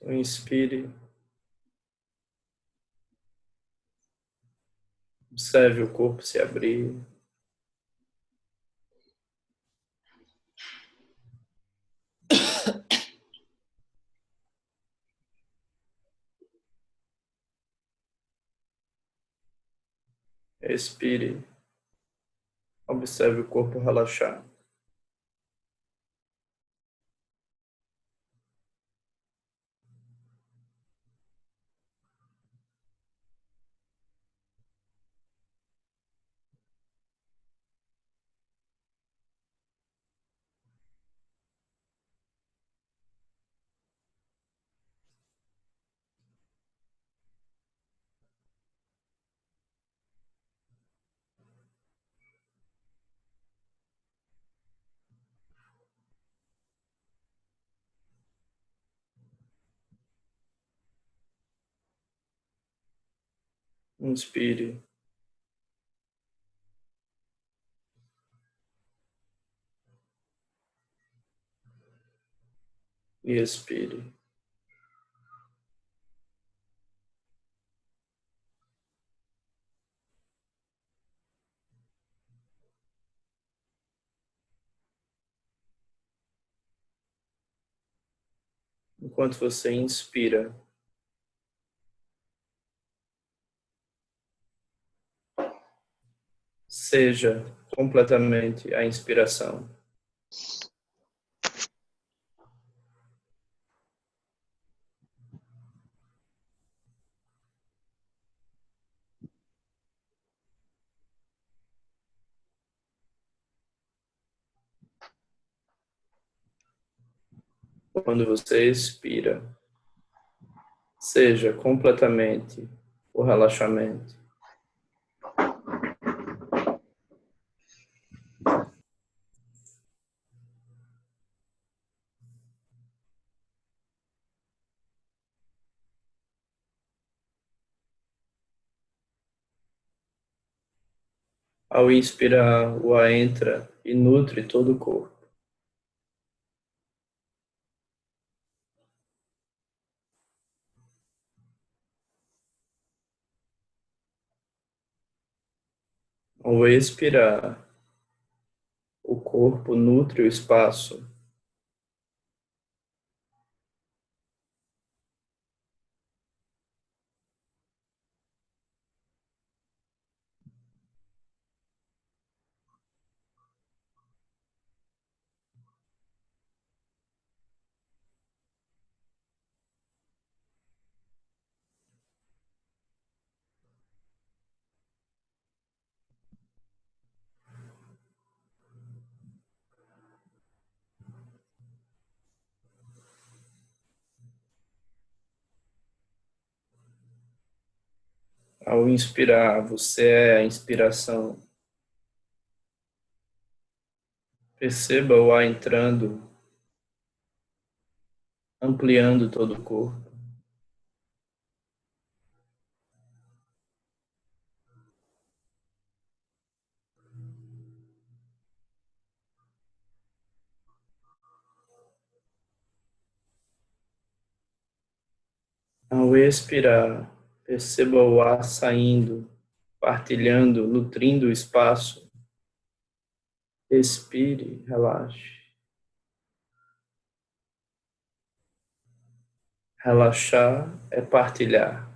Inspire, observe o corpo se abrir. Expire, observe o corpo relaxar. Inspire e expire. Enquanto você inspira, seja completamente a inspiração. Quando você expira, seja completamente o relaxamento. Ao inspirar, o ar entra e nutre todo o corpo. Ao expirar, o corpo nutre o espaço. Ao inspirar, você é a inspiração. Perceba o ar entrando, ampliando todo o corpo. Ao expirar, perceba o ar saindo, partilhando, nutrindo o espaço. Expire, relaxe. Relaxar é partilhar.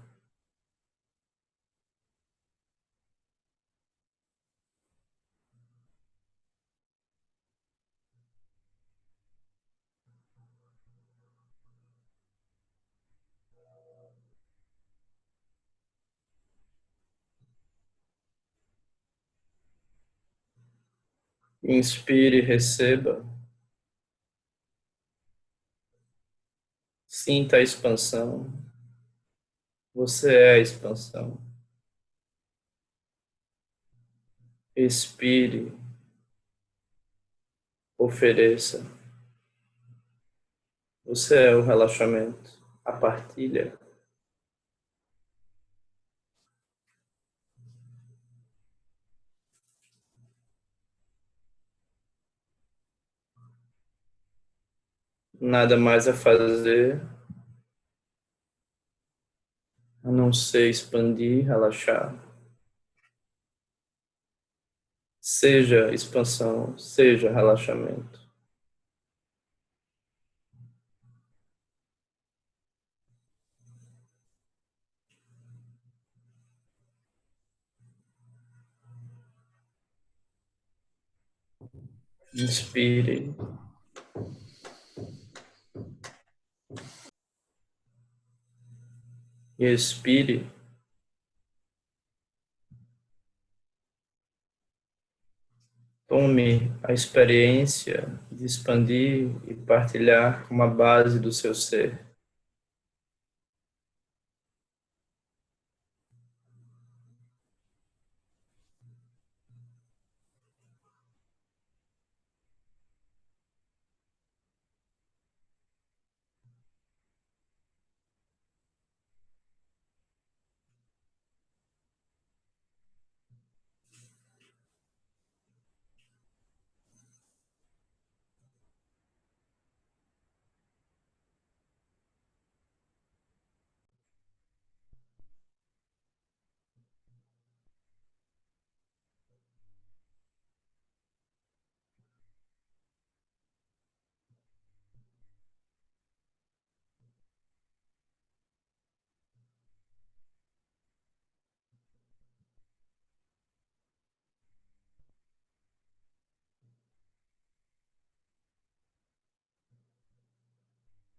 Inspire, receba. Sinta a expansão. Você é a expansão. Expire, ofereça. Você é o relaxamento, a partilha. Nada mais a fazer a não ser expandir, relaxar. Seja expansão, seja relaxamento. Inspire e expire. Tome a experiência de expandir e partilhar como a base do seu ser.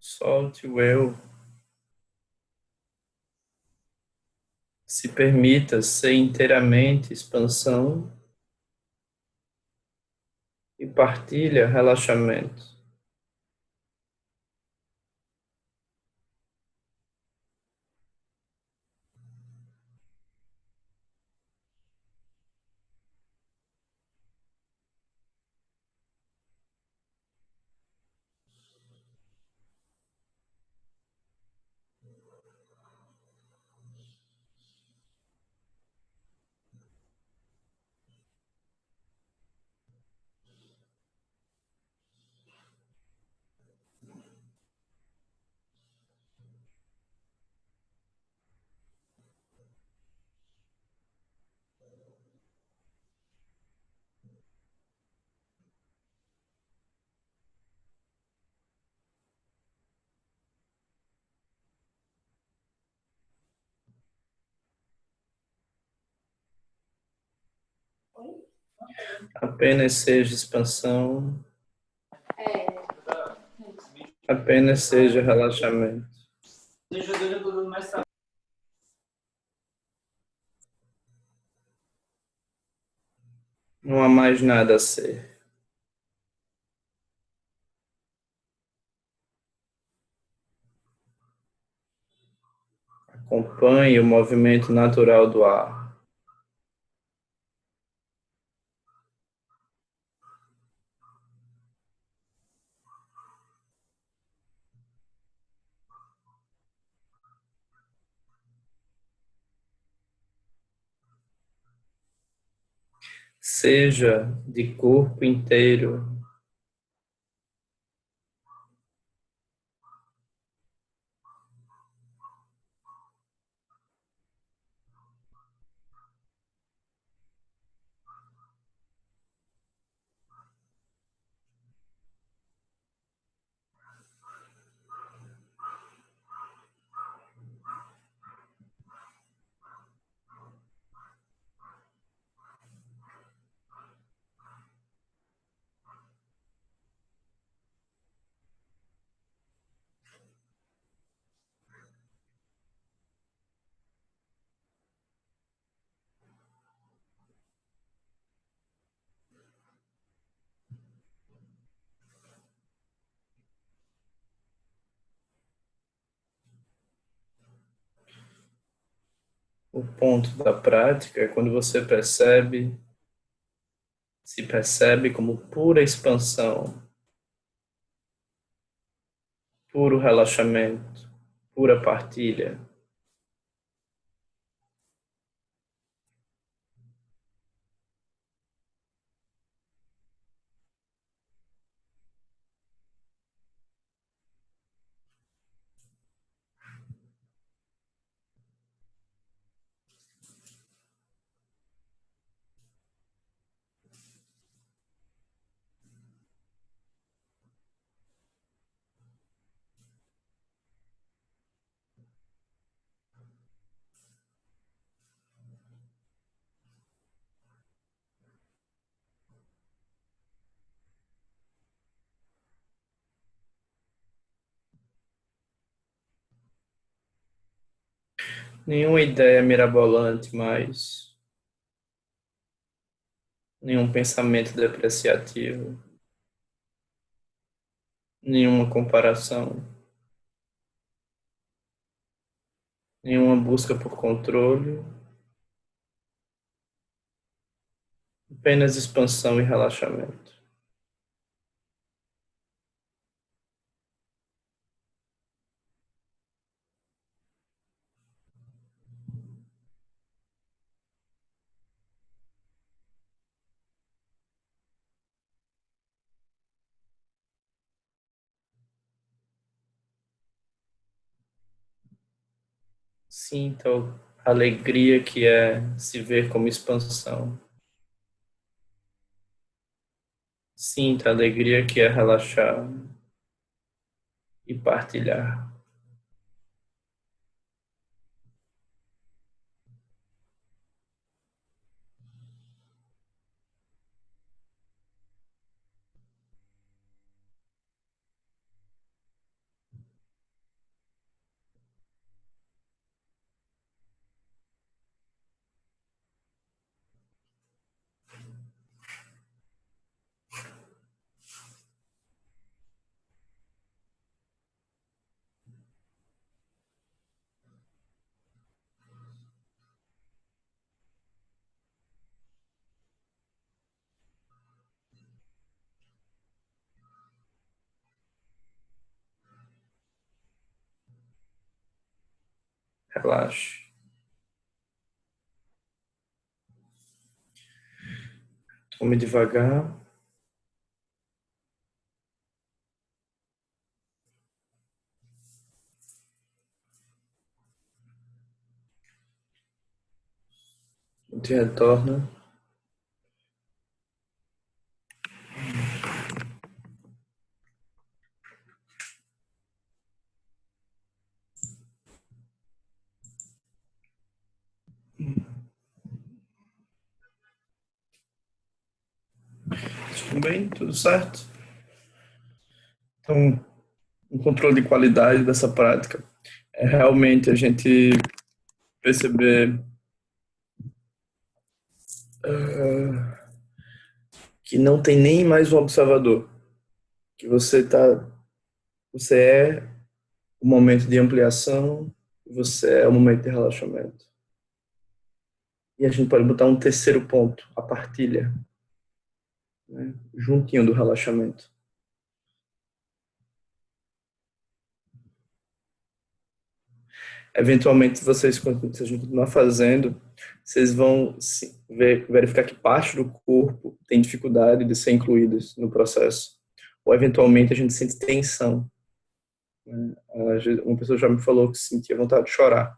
Solte o eu. Se permita ser inteiramente expansão e partilha relaxamento. Apenas seja expansão, apenas seja relaxamento. Não há mais nada a ser. Acompanhe o movimento natural do ar. Seja de corpo inteiro, o ponto da prática é quando você se percebe como pura expansão, puro relaxamento, pura partilha. Nenhuma ideia mirabolante mais, nenhum pensamento depreciativo, nenhuma comparação, nenhuma busca por controle, apenas expansão e relaxamento. Sinta a alegria que é se ver como expansão. Sinta a alegria que é relaxar e partilhar. Relaxe. Tome devagar. E retorna. Tudo bem? Tudo certo? Então, o controle de qualidade dessa prática é realmente a gente perceber que não tem nem mais um observador, que você é o momento de ampliação, você é o momento de relaxamento. E a gente pode botar um terceiro ponto, a partilha, né? Juntinho do relaxamento. Eventualmente, se a gente continuar fazendo, vocês vão verificar que parte do corpo tem dificuldade de ser incluídas no processo. Ou, eventualmente, a gente sente tensão, né? Uma pessoa já me falou que sentia vontade de chorar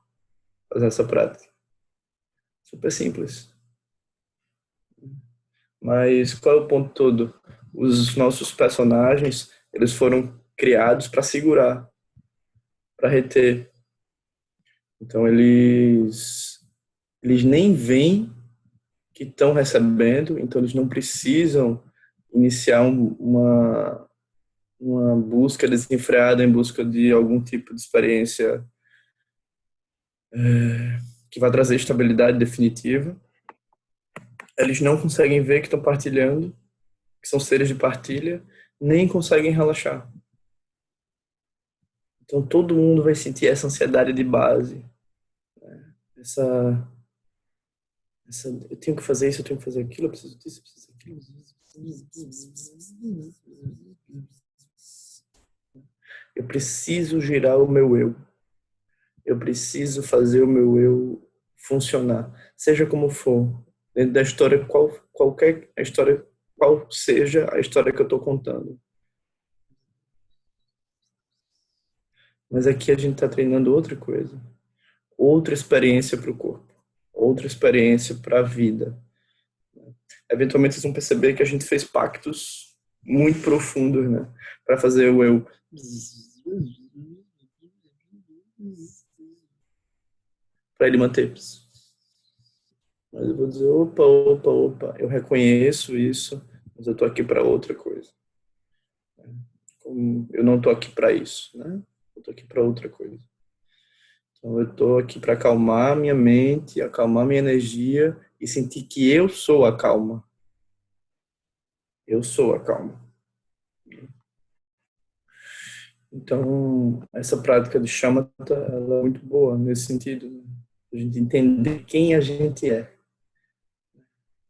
fazendo essa prática. Super simples. Mas qual é o ponto todo? Os nossos personagens, eles foram criados para segurar, para reter. Então, eles nem veem que estão recebendo, então eles não precisam iniciar uma busca desenfreada em busca de algum tipo de experiência que vai trazer estabilidade definitiva. Eles não conseguem ver que estão partilhando, que são seres de partilha, nem conseguem relaxar. Então todo mundo vai sentir essa ansiedade de base, essa, eu tenho que fazer isso, eu tenho que fazer aquilo, eu preciso disso, eu preciso daquilo. Eu preciso girar o meu eu. Eu preciso fazer o meu eu funcionar, seja como for, dentro da história, qualquer a história, qual seja a história que eu estou contando. Mas aqui a gente está treinando outra coisa, outra experiência para o corpo, outra experiência para a vida. Eventualmente vocês vão perceber que a gente fez pactos muito profundos, né, para fazer o eu para ele manter. Mas eu vou dizer, opa, opa, opa, eu reconheço isso, mas eu tô aqui para outra coisa. Eu não tô aqui para isso, né? Eu tô aqui para outra coisa. Então, eu estou aqui para acalmar minha mente, acalmar minha energia e sentir que eu sou a calma. Eu sou a calma. Então, essa prática de shamatha, ela é muito boa nesse sentido, né? A gente entender quem a gente é.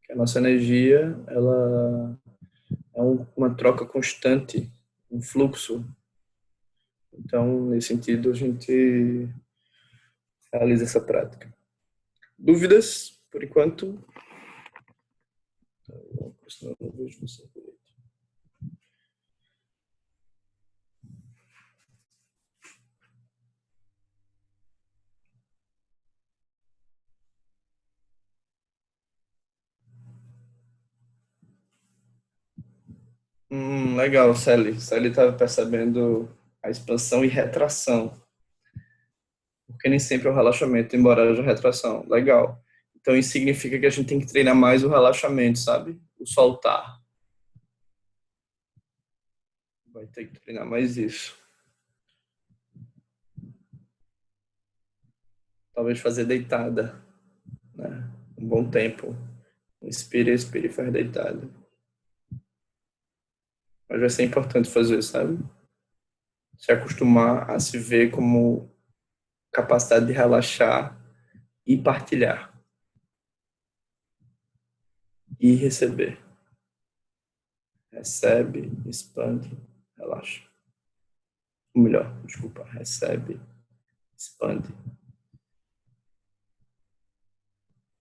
Que a nossa energia, ela é uma troca constante, um fluxo. Então, nesse sentido, a gente realiza essa prática. Dúvidas, por enquanto? Senão eu não vejo você direito. Legal, Sally. Sally estava percebendo a expansão e retração, porque nem sempre é o relaxamento, embora haja retração. Legal. Então isso significa que a gente tem que treinar mais o relaxamento, sabe? O soltar. Vai ter que treinar mais isso. Talvez fazer deitada, né? Um bom tempo. Inspire, expire e faz deitada. Mas vai ser importante fazer, sabe? Se acostumar a se ver como capacidade de relaxar e partilhar. E receber. Recebe, expande, relaxa. Ou melhor, desculpa, recebe, expande,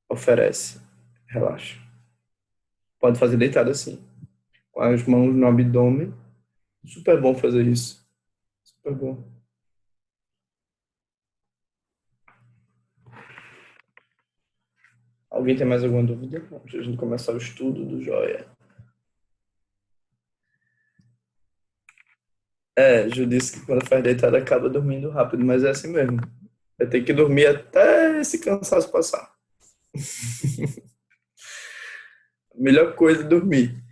oferece, relaxa. Pode fazer deitado assim, com as mãos no abdômen. Super bom fazer isso. Super bom. Alguém tem mais alguma dúvida? Antes de a gente começar o estudo do joia. Ju disse que quando faz deitado acaba dormindo rápido, mas é assim mesmo. Vai ter que dormir até esse cansaço passar. A melhor coisa é dormir.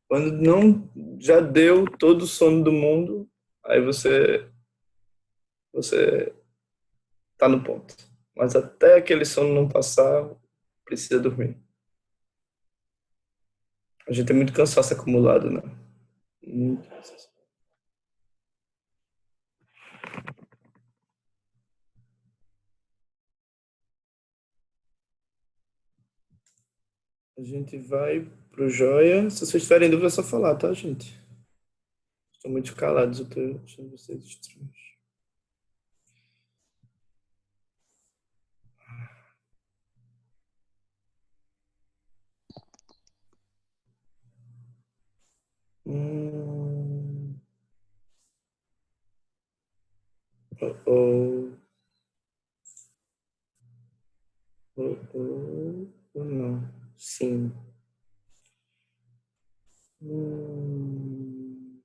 Quando não já deu todo o sono do mundo, aí você tá no ponto. Mas até aquele sono não passar, precisa dormir. A gente tem muito cansaço acumulado, né? Muito cansaço. A gente vai pro joia. Se vocês tiverem dúvida, é só falar, tá, gente? Estão muito calados, eu tô achando vocês estranhos. Hum, oh, não. Sim. Hum.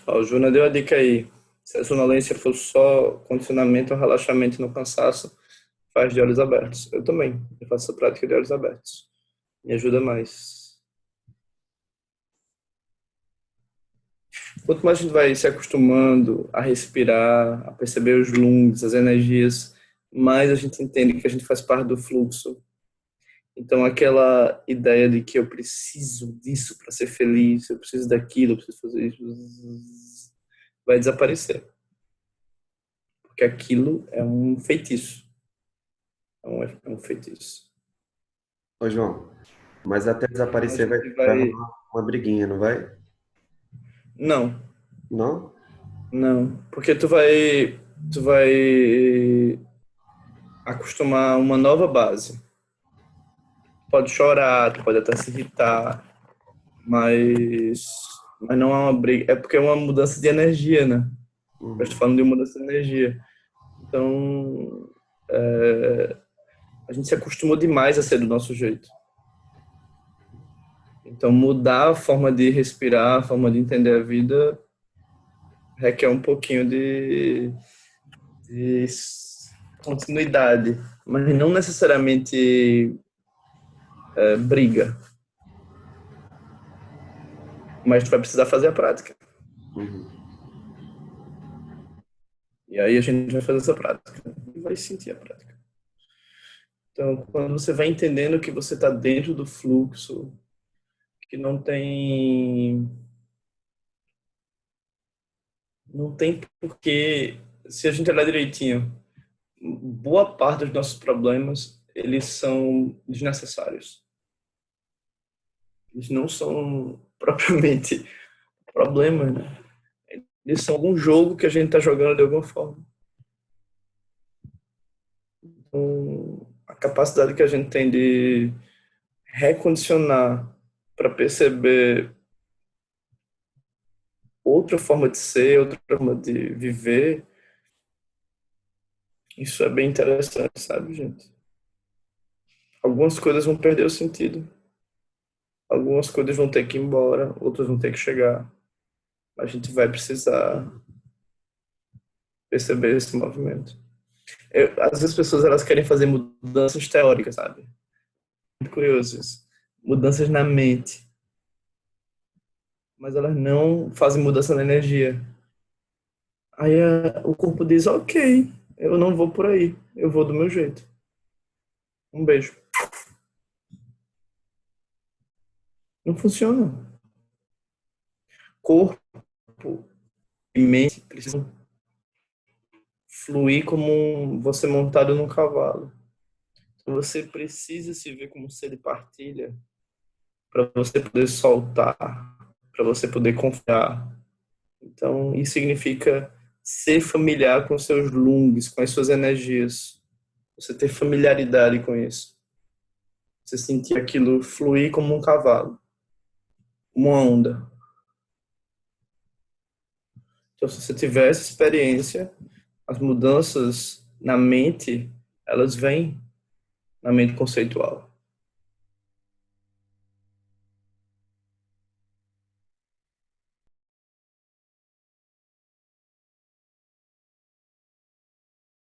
Ó, o Juna deu a dica aí. Se a sonolência for só condicionamento ao relaxamento e no cansaço, faz de olhos abertos. Eu também. Eu faço essa prática de olhos abertos. Me ajuda mais. Quanto mais a gente vai se acostumando a respirar, a perceber os lungs, as energias, mais a gente entende que a gente faz parte do fluxo. Então, aquela ideia de que eu preciso disso para ser feliz, eu preciso daquilo, eu preciso fazer isso, vai desaparecer. Porque aquilo é um feitiço. É um feitiço. Ô, João, mas até Então, a desaparecer gente vai rolar vai. uma briguinha, não vai? Não, Não? não. Porque tu vai acostumar uma nova base. Pode chorar, tu pode até se irritar, mas, mas não é uma briga. É porque é uma mudança de energia, né? Eu estou Uhum. falando de mudança de energia. Então, é, a gente se acostumou demais a ser do nosso jeito. Então, mudar a forma de respirar, a forma de entender a vida, requer um pouquinho de continuidade, mas não necessariamente briga. Mas tu vai precisar fazer a prática. Uhum. E aí a gente vai fazer essa prática e vai sentir a prática. Então, quando você vai entendendo que você está dentro do fluxo, que não tem porquê, se a gente olhar direitinho, boa parte dos nossos problemas, eles são desnecessários. Eles não são propriamente problemas, né? Eles são algum jogo que a gente está jogando de alguma forma. Então, a capacidade que a gente tem de recondicionar para perceber outra forma de ser, outra forma de viver, isso é bem interessante, sabe, gente? Algumas coisas vão perder o sentido. Algumas coisas vão ter que ir embora, outras vão ter que chegar. A gente vai precisar perceber esse movimento. Às vezes as pessoas elas querem fazer mudanças teóricas, sabe? Muito curioso isso. Mudanças na mente. Mas elas não fazem mudança na energia. Aí o corpo diz, ok, eu não vou por aí, eu vou do meu jeito. Um beijo. Não funciona. Corpo e mente precisam fluir como você montado num cavalo. Então você precisa se ver como um ser de partilha para você poder soltar, para você poder confiar. Então isso significa ser familiar com seus lungs, com as suas energias. Você ter familiaridade com isso. Você sentir aquilo fluir como um cavalo, uma onda. Então, se você tiver essa experiência, as mudanças na mente, elas vêm na mente conceitual.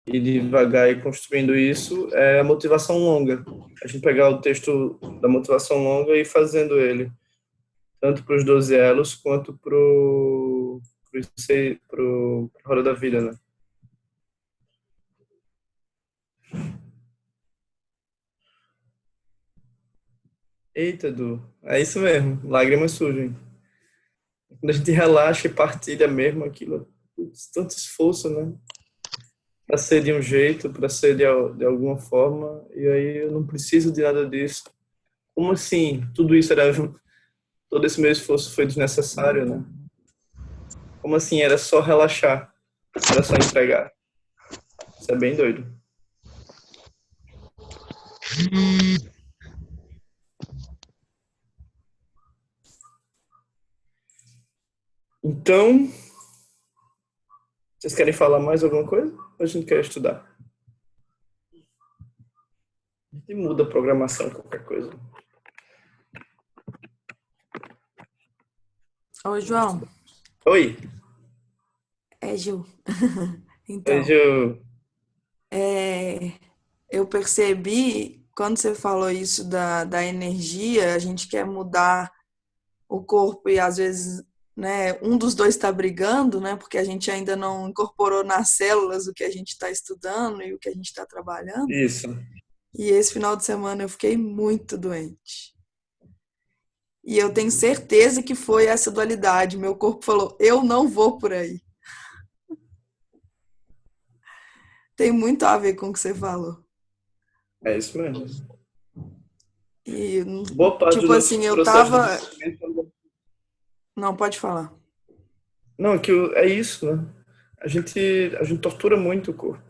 E devagar ir construindo isso é a motivação longa. A gente pegar o texto da motivação longa e ir fazendo ele, tanto para os 12 elos quanto para o Roda da Vida, né? Eita, Edu, é isso mesmo, lágrimas surgem. Quando a gente relaxa e partilha mesmo aquilo, putz, tanto esforço, né? Para ser de um jeito, para ser de alguma forma, e aí eu não preciso de nada disso. Como assim? Tudo isso era, todo esse meu esforço foi desnecessário, né? Como assim? Era só relaxar, era só entregar. Isso é bem doido. Então, vocês querem falar mais alguma coisa? Ou a gente quer estudar? A gente muda a programação, qualquer coisa. Ô, João, Oi, é Gil. Então, Ju. eu percebi, quando você falou isso da energia, a gente quer mudar o corpo e às vezes, né, um dos dois está brigando, né, porque a gente ainda não incorporou nas células o que a gente está estudando e o que a gente está trabalhando. Isso. E esse final de semana eu fiquei muito doente. E eu tenho certeza que foi essa dualidade. Meu corpo falou: eu não vou por aí. Tem muito a ver com o que você falou. É isso mesmo. E, Boa parte dos tipo nossos assim, eu processos de tava. desenvolvimento. Não, pode falar. Não, é isso, né? A gente tortura muito o corpo.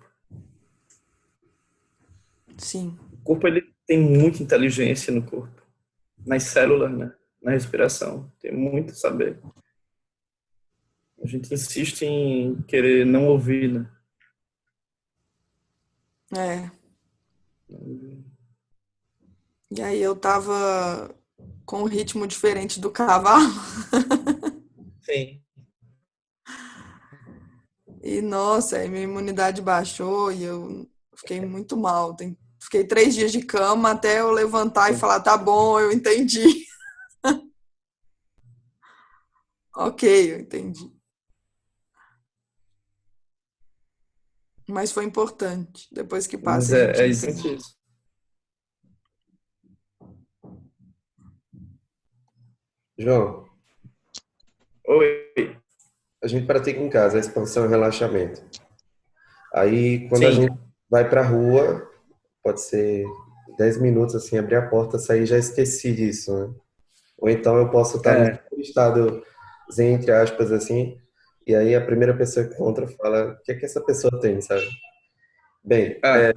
Sim. O corpo, ele tem muita inteligência no corpo. Nas células, né? Na respiração. Tem muito a saber. A gente insiste em querer não ouvir, né? É. E aí eu tava com um ritmo diferente do cavalo. Sim. E, nossa, aí minha imunidade baixou e eu fiquei muito mal. Fiquei 3 dias de cama até eu levantar e falar, tá bom, eu entendi. Ok, eu entendi. Mas foi importante. Depois que Mas passa, a gente é entende. exatamente isso. João, Oi. a gente pratica em casa a expansão e relaxamento. Aí, quando a Sim. gente vai para a rua, pode ser 10 minutos assim, abrir a porta, sair, já esqueci disso, né? Ou então eu posso estar no É. estado zen, entre aspas, assim, e aí a primeira pessoa que encontra fala, o que é que essa pessoa tem, sabe? Bem, Ah.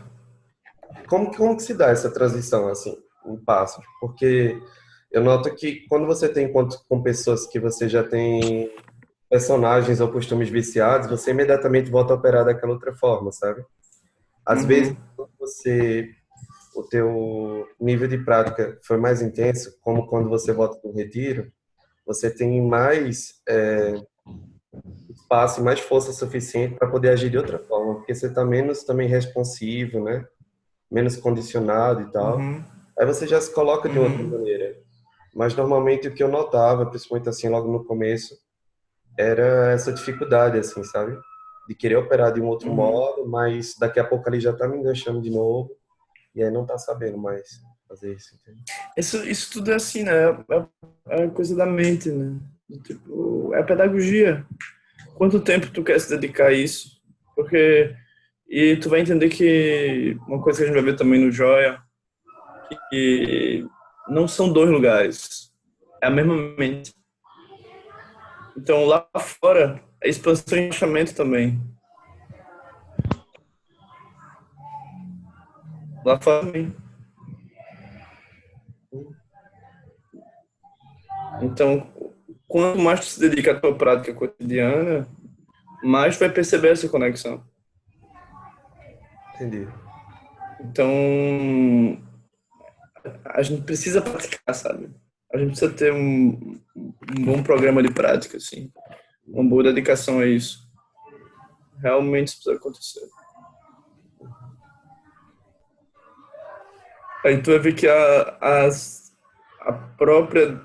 como que se dá essa transição, assim, em passos? Porque eu noto que quando você tem encontro com pessoas que você já tem personagens ou costumes viciados, você imediatamente volta a operar daquela outra forma, sabe? Às vezes, Uhum. quando o teu nível de prática foi mais intenso, como quando você volta do retiro, você tem mais espaço e mais força suficiente para poder agir de outra forma, porque você está menos também responsivo, né? Menos condicionado e tal. Uhum. Aí você já se coloca de outra Uhum. maneira. Mas normalmente o que eu notava, principalmente assim logo no começo, era essa dificuldade, assim, sabe? De querer operar de um outro Uhum. modo, mas daqui a pouco ali já tá me enganchando de novo, e aí não tá sabendo mais fazer isso, entende? Isso tudo é assim, né? É coisa da mente, né? Tipo, é pedagogia. Quanto tempo tu quer se dedicar a isso? Porque e tu vai entender que uma coisa que a gente vai ver também no Joia, que não são dois lugares, é a mesma mente. Então lá fora é expansão e encaixamento também. Lá fora também. Então, quanto mais tu se dedica à tua prática cotidiana, mais tu vai perceber essa conexão. Entendi. Então, a gente precisa praticar, sabe? A gente precisa ter um bom programa de prática, assim, uma boa dedicação a isso. Realmente isso precisa acontecer. Aí tu vai ver que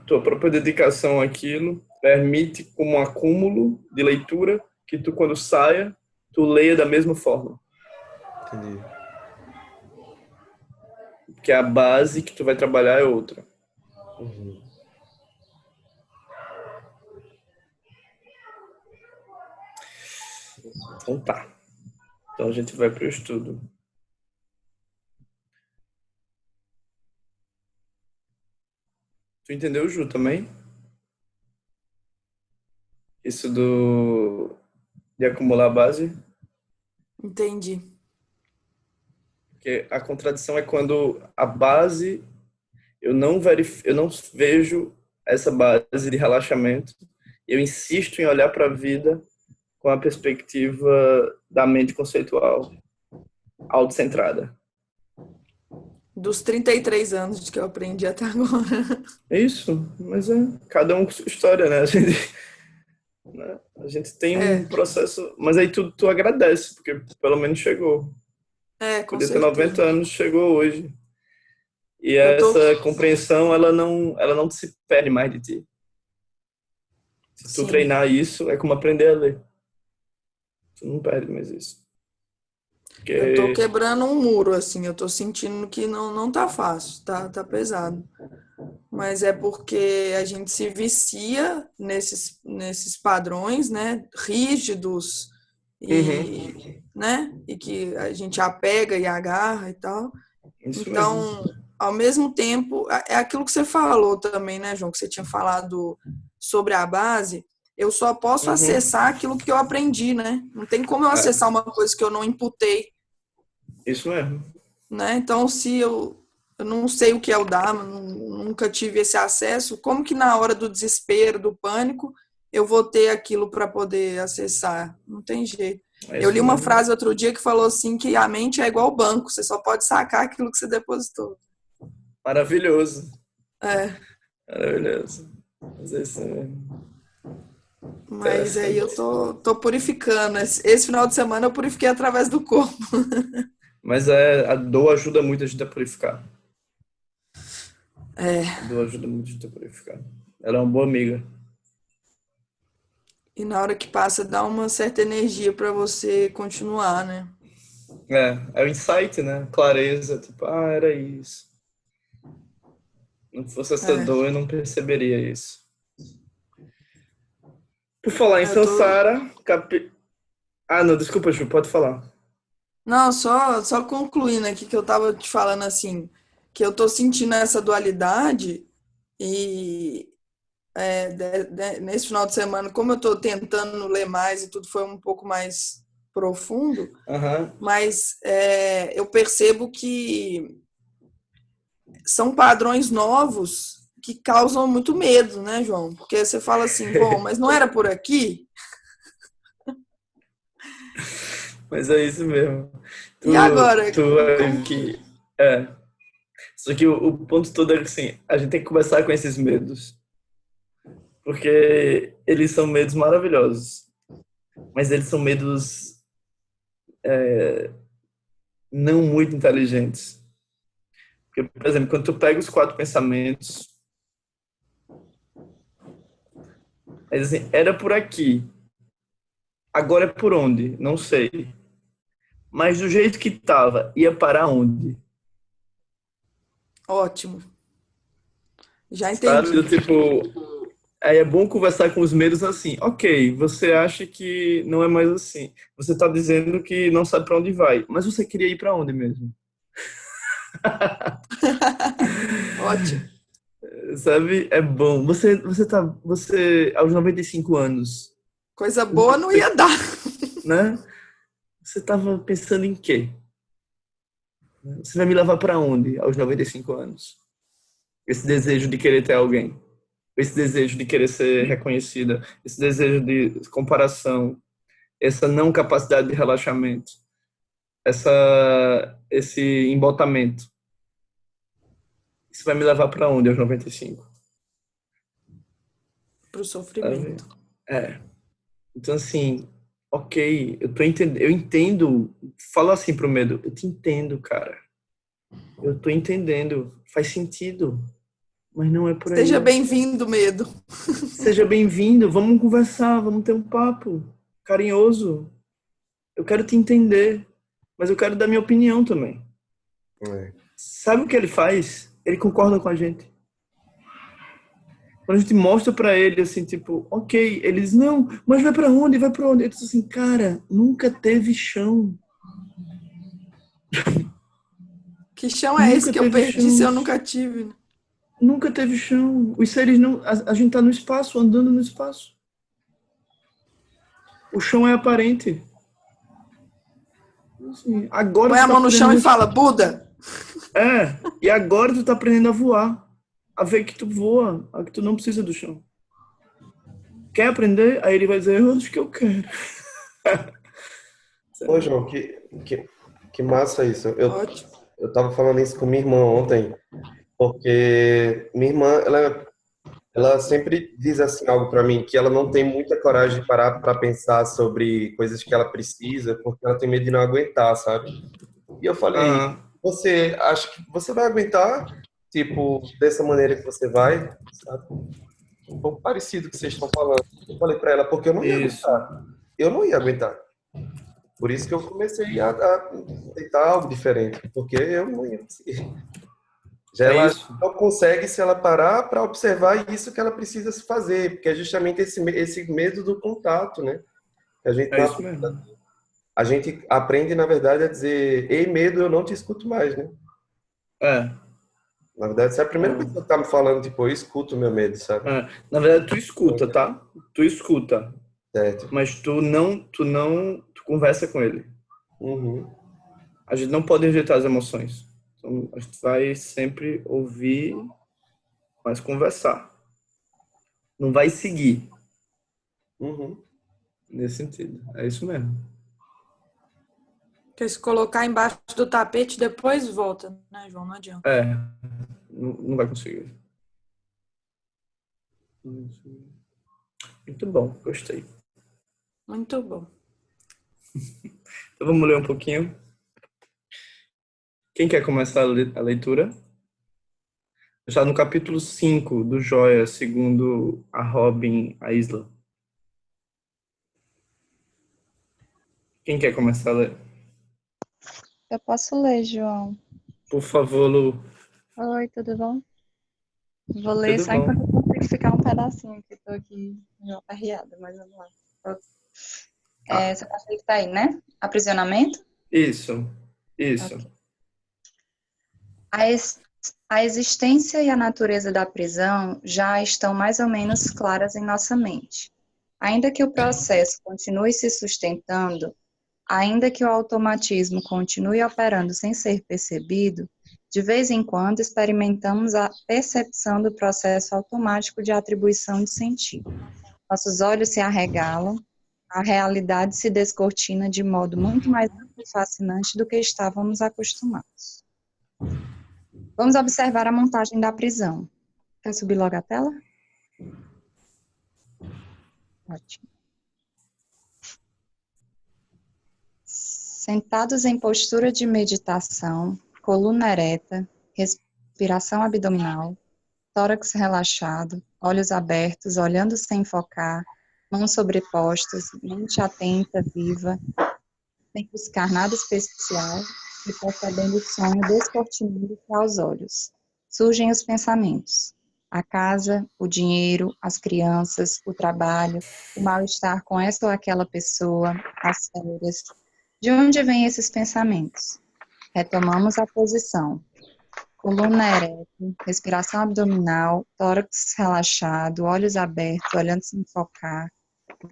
tua própria dedicação àquilo permite como um acúmulo de leitura que tu quando saia, tu leia da mesma forma. Entendi. Porque a base que tu vai trabalhar é outra. Uhum. Então tá. Então a gente vai para o estudo. Tu entendeu, Ju, também? Isso de acumular base? Entendi. Porque a contradição é quando a base, eu não vejo essa base de relaxamento. Eu insisto em olhar para a vida com a perspectiva da mente conceitual, autocentrada. Dos 33 anos que eu aprendi até agora. É isso, mas é cada um com sua história, né? A gente tem um É, processo, mas aí tu agradece, porque pelo menos chegou. com Podia ter 90 certeza. anos, chegou hoje. E Eu tô. essa compreensão, ela não se perde mais de ti. Se tu Sim. treinar isso, é como aprender a ler. Tu não perde mais isso. Eu tô Porque, quebrando um muro, assim. Eu tô sentindo que não tá fácil, tá pesado. Mas é porque a gente se vicia nesses padrões, né, rígidos uhum, e que a gente apega e agarra e tal. isso mesmo. Então, ao mesmo tempo, é aquilo que você falou também, né, João, que você tinha falado sobre a base. Eu só posso Uhum, acessar aquilo que eu aprendi, né? Não tem como eu acessar é, uma coisa que eu não imputei, isso mesmo. né? Então, se eu não sei o que é o Dharma, nunca tive esse acesso, como que na hora do desespero, do pânico, eu vou ter aquilo para poder acessar? Não tem jeito. É Eu isso li uma mesmo. frase outro dia que falou assim que a mente é igual ao banco, você só pode sacar aquilo que você depositou. Maravilhoso. É, Maravilhoso. Mas é isso mesmo. mas aí eu Interessante. tô purificando. Esse final de semana eu purifiquei através do corpo. Mas é, a dor ajuda muito a gente a purificar. É, A dor ajuda muito a gente a purificar. Ela é uma boa amiga. e na hora que passa dá uma certa energia para você continuar, né? É o insight, né? Clareza, tipo, era isso. Não fosse essa É, dor, eu não perceberia isso. Por falar em eu tô. Sansara, Ah, não, desculpa, Ju, pode falar. Não, só concluindo aqui que eu tava te falando assim, que eu tô sentindo essa dualidade e nesse final de semana, como eu tô tentando ler mais e tudo foi um pouco mais profundo, Aham. mas eu percebo que são padrões novos que causam muito medo, né, João? Porque você fala assim, bom, mas não era por aqui? Mas é isso mesmo. E agora? Tu Como vai que... que. É. Só que o ponto todo é que, assim, a gente tem que começar com esses medos. Porque eles são medos maravilhosos. Mas eles são medos não muito inteligentes. Porque, por exemplo, quando tu pega os 4 pensamentos, é assim, era por aqui. Agora é por onde? Não sei. Mas do jeito que tava, ia parar onde? Ótimo, já Sabe? Do entendi. tipo, aí é bom conversar com os medos assim. Ok, você acha que não é mais assim. Você tá dizendo que não sabe para onde vai, mas você queria ir para onde mesmo? Ótimo. Sabe? É bom. Você aos 95 anos, Coisa o que boa não ia dar. né? Você tava pensando em quê? Você vai me levar para onde aos 95 anos? Esse desejo de querer ter alguém, esse desejo de querer ser reconhecida, esse desejo de comparação, essa não capacidade de relaxamento, esse embotamento. Isso vai me levar para onde aos 95? Pro Sabe? sofrimento. É. Então, assim, ok, eu entendo, fala assim pro medo, eu te entendo, cara. Eu tô entendendo, faz sentido, mas não é por Seja aí. bem-vindo, medo. Seja bem-vindo, vamos conversar, vamos ter um papo carinhoso. Eu quero te entender, mas eu quero dar minha opinião também. É. Sabe o que ele faz? Ele concorda com a gente. Quando a gente mostra pra ele assim, tipo, ok, ele diz, não, mas vai pra onde? Vai pra onde? Ele diz assim, cara, nunca teve chão. Que chão é esse Nunca que eu teve perdi se chão. eu nunca tive? Né? Nunca teve chão. Os seres não. A gente tá no espaço, andando no espaço. O chão é aparente. Assim, agora Põe tu a tá mão no chão aprendendo. e fala, Buda. E agora tu tá aprendendo a voar. A ver que tu voa, a que tu não precisa do chão. Quer aprender? Aí ele vai dizer, eu acho que eu quero. Pô, João, que massa isso. Ótimo. Eu tava falando isso com minha irmã ontem, porque minha irmã, ela sempre diz assim algo para mim, que ela não tem muita coragem de parar para pensar sobre coisas que ela precisa, porque ela tem medo de não aguentar, sabe? E eu falei, Aham. você acha que você vai aguentar, tipo, dessa maneira que você vai, sabe? Um pouco parecido com o que vocês estão falando. Eu falei para ela, porque eu não ia Isso. aguentar. Eu não ia aguentar. Por isso que eu comecei a tentar algo diferente, porque eu não ia conseguir. Já É ela isso. não consegue se ela parar para observar isso que ela precisa se fazer, porque é justamente esse medo do contato, né? A gente, É isso mesmo. a gente aprende, na verdade, a dizer, ei, medo, eu não te escuto mais, né? É. Na verdade, você é a primeira pessoa que tá me falando, tipo, eu escuto o meu medo, sabe? Na verdade, tu escuta, tá? Tu escuta. Certo. Mas tu conversa com ele. Uhum. A gente não pode rejeitar as emoções. Então, a gente vai sempre ouvir, mas conversar. Não vai seguir Uhum. nesse sentido. É isso mesmo. Porque se colocar embaixo do tapete, depois volta, né, João? Não adianta. É, não vai conseguir. Muito bom, gostei. Muito bom. Então vamos ler um pouquinho. Quem quer começar a leitura? Está no capítulo 5 do Joia, segundo a Robin, a Isla. Quem quer começar a ler? Eu posso ler, João. Por favor, Lu. Oi, tudo bom? Vou ler Tudo só enquanto bom? eu consigo ficar um pedacinho, que estou aqui meio aperreada, mas vamos lá. Tá. Você pode que tá aí, né? Aprisionamento? Isso. Isso. Ok. A existência e a natureza da prisão já estão mais ou menos claras em nossa mente. Ainda que o processo continue se sustentando, ainda que o automatismo continue operando sem ser percebido, de vez em quando experimentamos a percepção do processo automático de atribuição de sentido. Nossos olhos se arregalam, a realidade se descortina de modo muito mais amplo e fascinante do que estávamos acostumados. Vamos observar a montagem da prisão. Quer subir logo a tela? Ótimo. Sentados em postura de meditação, coluna ereta, respiração abdominal, tórax relaxado, olhos abertos, olhando sem focar, mãos sobrepostas, mente atenta, viva, sem buscar nada especial e percebendo o sonho descortinando-se aos olhos. Surgem os pensamentos. A casa, o dinheiro, as crianças, o trabalho, o mal-estar com essa ou aquela pessoa, as férias. De onde vêm esses pensamentos? Retomamos a posição. Coluna ereta, respiração abdominal, tórax relaxado, olhos abertos, olhando sem focar,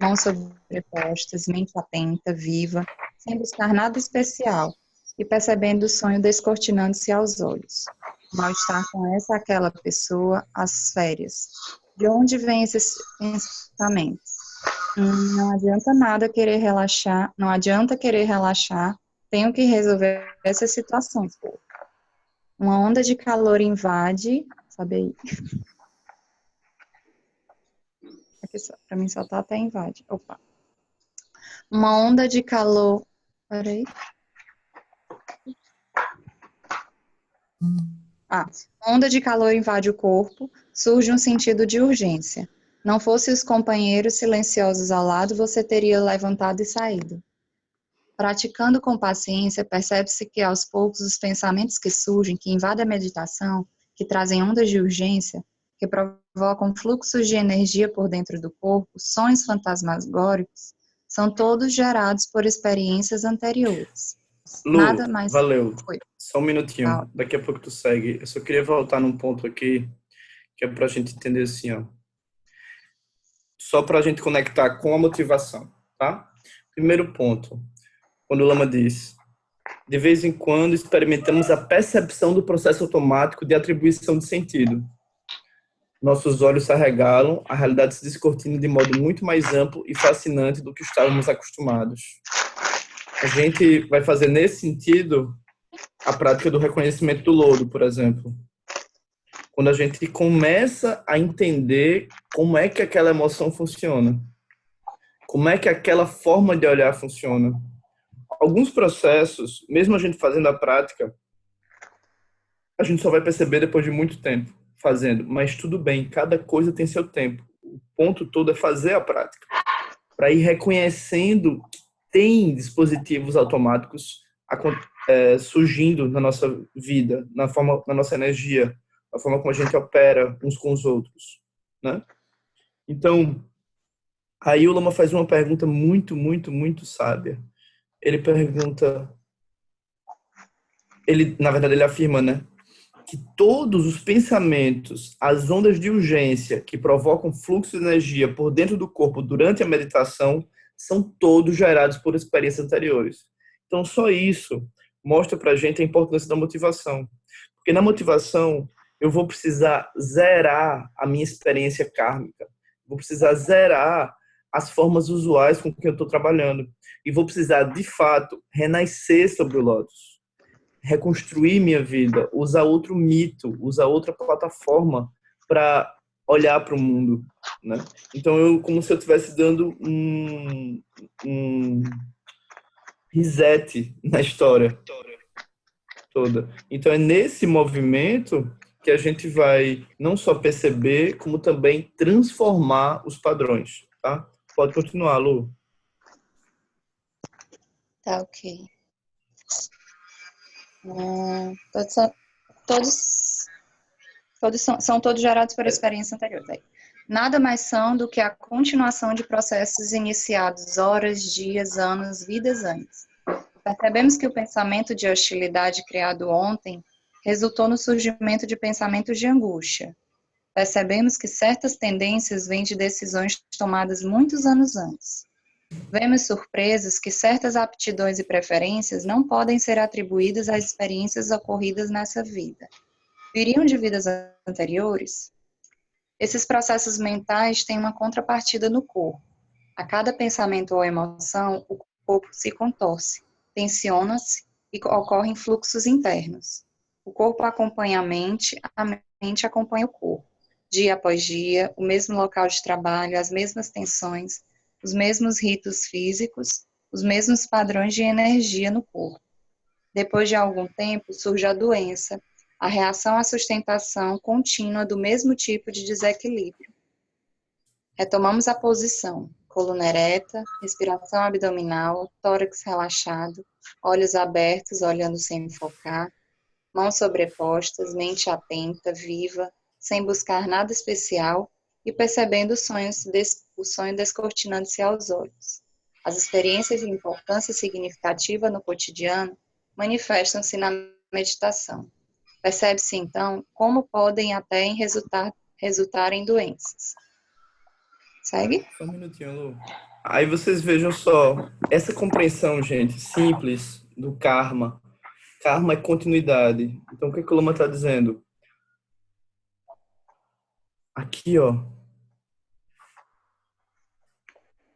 mãos sobrepostas, mente atenta, viva, sem buscar nada especial e percebendo o sonho descortinando-se aos olhos. Mal-estar com essa aquela pessoa, as férias. De onde vêm esses pensamentos? Não adianta nada querer relaxar, não adianta querer relaxar, tenho que resolver essas situações. Uma onda de calor invade, sabe aí? Aqui para mim só tá até invade. Opa. Uma onda de calor. Peraí. Uma onda de calor invade o corpo, surge um sentido de urgência. Não fosse os companheiros silenciosos ao lado, você teria levantado e saído. Praticando com paciência, percebe-se que aos poucos os pensamentos que surgem, que invadem a meditação, que trazem ondas de urgência, que provocam fluxos de energia por dentro do corpo, sonhos fantasmagóricos, são todos gerados por experiências anteriores. Lu, Nada mais valeu. foi. Só um minutinho. Tá. Daqui a pouco tu segue. Eu só queria voltar num ponto aqui, que é pra gente entender assim, ó. Só pra gente conectar com a motivação, tá? Primeiro ponto. Quando o Lama diz, de vez em quando experimentamos a percepção do processo automático de atribuição de sentido. Nossos olhos se arregalam, a realidade se descortina de modo muito mais amplo e fascinante do que estávamos acostumados. A gente vai fazer nesse sentido a prática do reconhecimento do lodo, por exemplo. Quando a gente começa a entender como é que aquela emoção funciona, como é que aquela forma de olhar funciona. Alguns processos, mesmo a gente fazendo a prática, a gente só vai perceber depois de muito tempo fazendo, mas tudo bem, cada coisa tem seu tempo. O ponto todo é fazer a prática, para ir reconhecendo que tem dispositivos automáticos surgindo na nossa vida, na nossa energia, na forma como a gente opera uns com os outros, né? Então, aí o Lama faz uma pergunta muito, muito, muito sábia. Ele pergunta, na verdade, ele afirma, né, que todos os pensamentos, as ondas de urgência que provocam fluxo de energia por dentro do corpo durante a meditação são todos gerados por experiências anteriores. Então, só isso mostra pra gente a importância da motivação. Porque na motivação, eu vou precisar zerar a minha experiência kármica. Vou precisar zerar as formas usuais com que eu estou trabalhando. E vou precisar, de fato, renascer sobre o lótus. Reconstruir minha vida, usar outro mito, usar outra plataforma para olhar para o mundo, né? Então, como se eu estivesse dando um reset na história toda. Então, é nesse movimento que a gente vai não só perceber, como também transformar os padrões, tá? Pode continuar, Lu. Tá, ok. Todos, todos, são todos gerados por experiência anterior. Daí. Nada mais são do que a continuação de processos iniciados horas, dias, anos, vidas antes. Percebemos que o pensamento de hostilidade criado ontem resultou no surgimento de pensamentos de angústia. Percebemos que certas tendências vêm de decisões tomadas muitos anos antes. Vemos surpresos que certas aptidões e preferências não podem ser atribuídas às experiências ocorridas nessa vida. Viriam de vidas anteriores? Esses processos mentais têm uma contrapartida no corpo. A cada pensamento ou emoção, o corpo se contorce, tensiona-se e ocorrem fluxos internos. O corpo acompanha a mente acompanha o corpo. Dia após dia, o mesmo local de trabalho, as mesmas tensões, os mesmos ritos físicos, os mesmos padrões de energia no corpo. Depois de algum tempo, surge a doença, a reação à sustentação contínua do mesmo tipo de desequilíbrio. Retomamos a posição, coluna ereta, respiração abdominal, tórax relaxado, olhos abertos, olhando sem focar, mãos sobrepostas, mente atenta, viva, sem buscar nada especial e percebendo o sonho descortinando-se aos olhos. As experiências de importância significativa no cotidiano manifestam-se na meditação. Percebe-se, então, como podem até resultar em doenças. Segue? Só um minutinho, Lu. Aí vocês vejam só, essa compreensão, gente, simples do karma. Karma é continuidade. Então, o que a Luma está dizendo? Aqui, ó.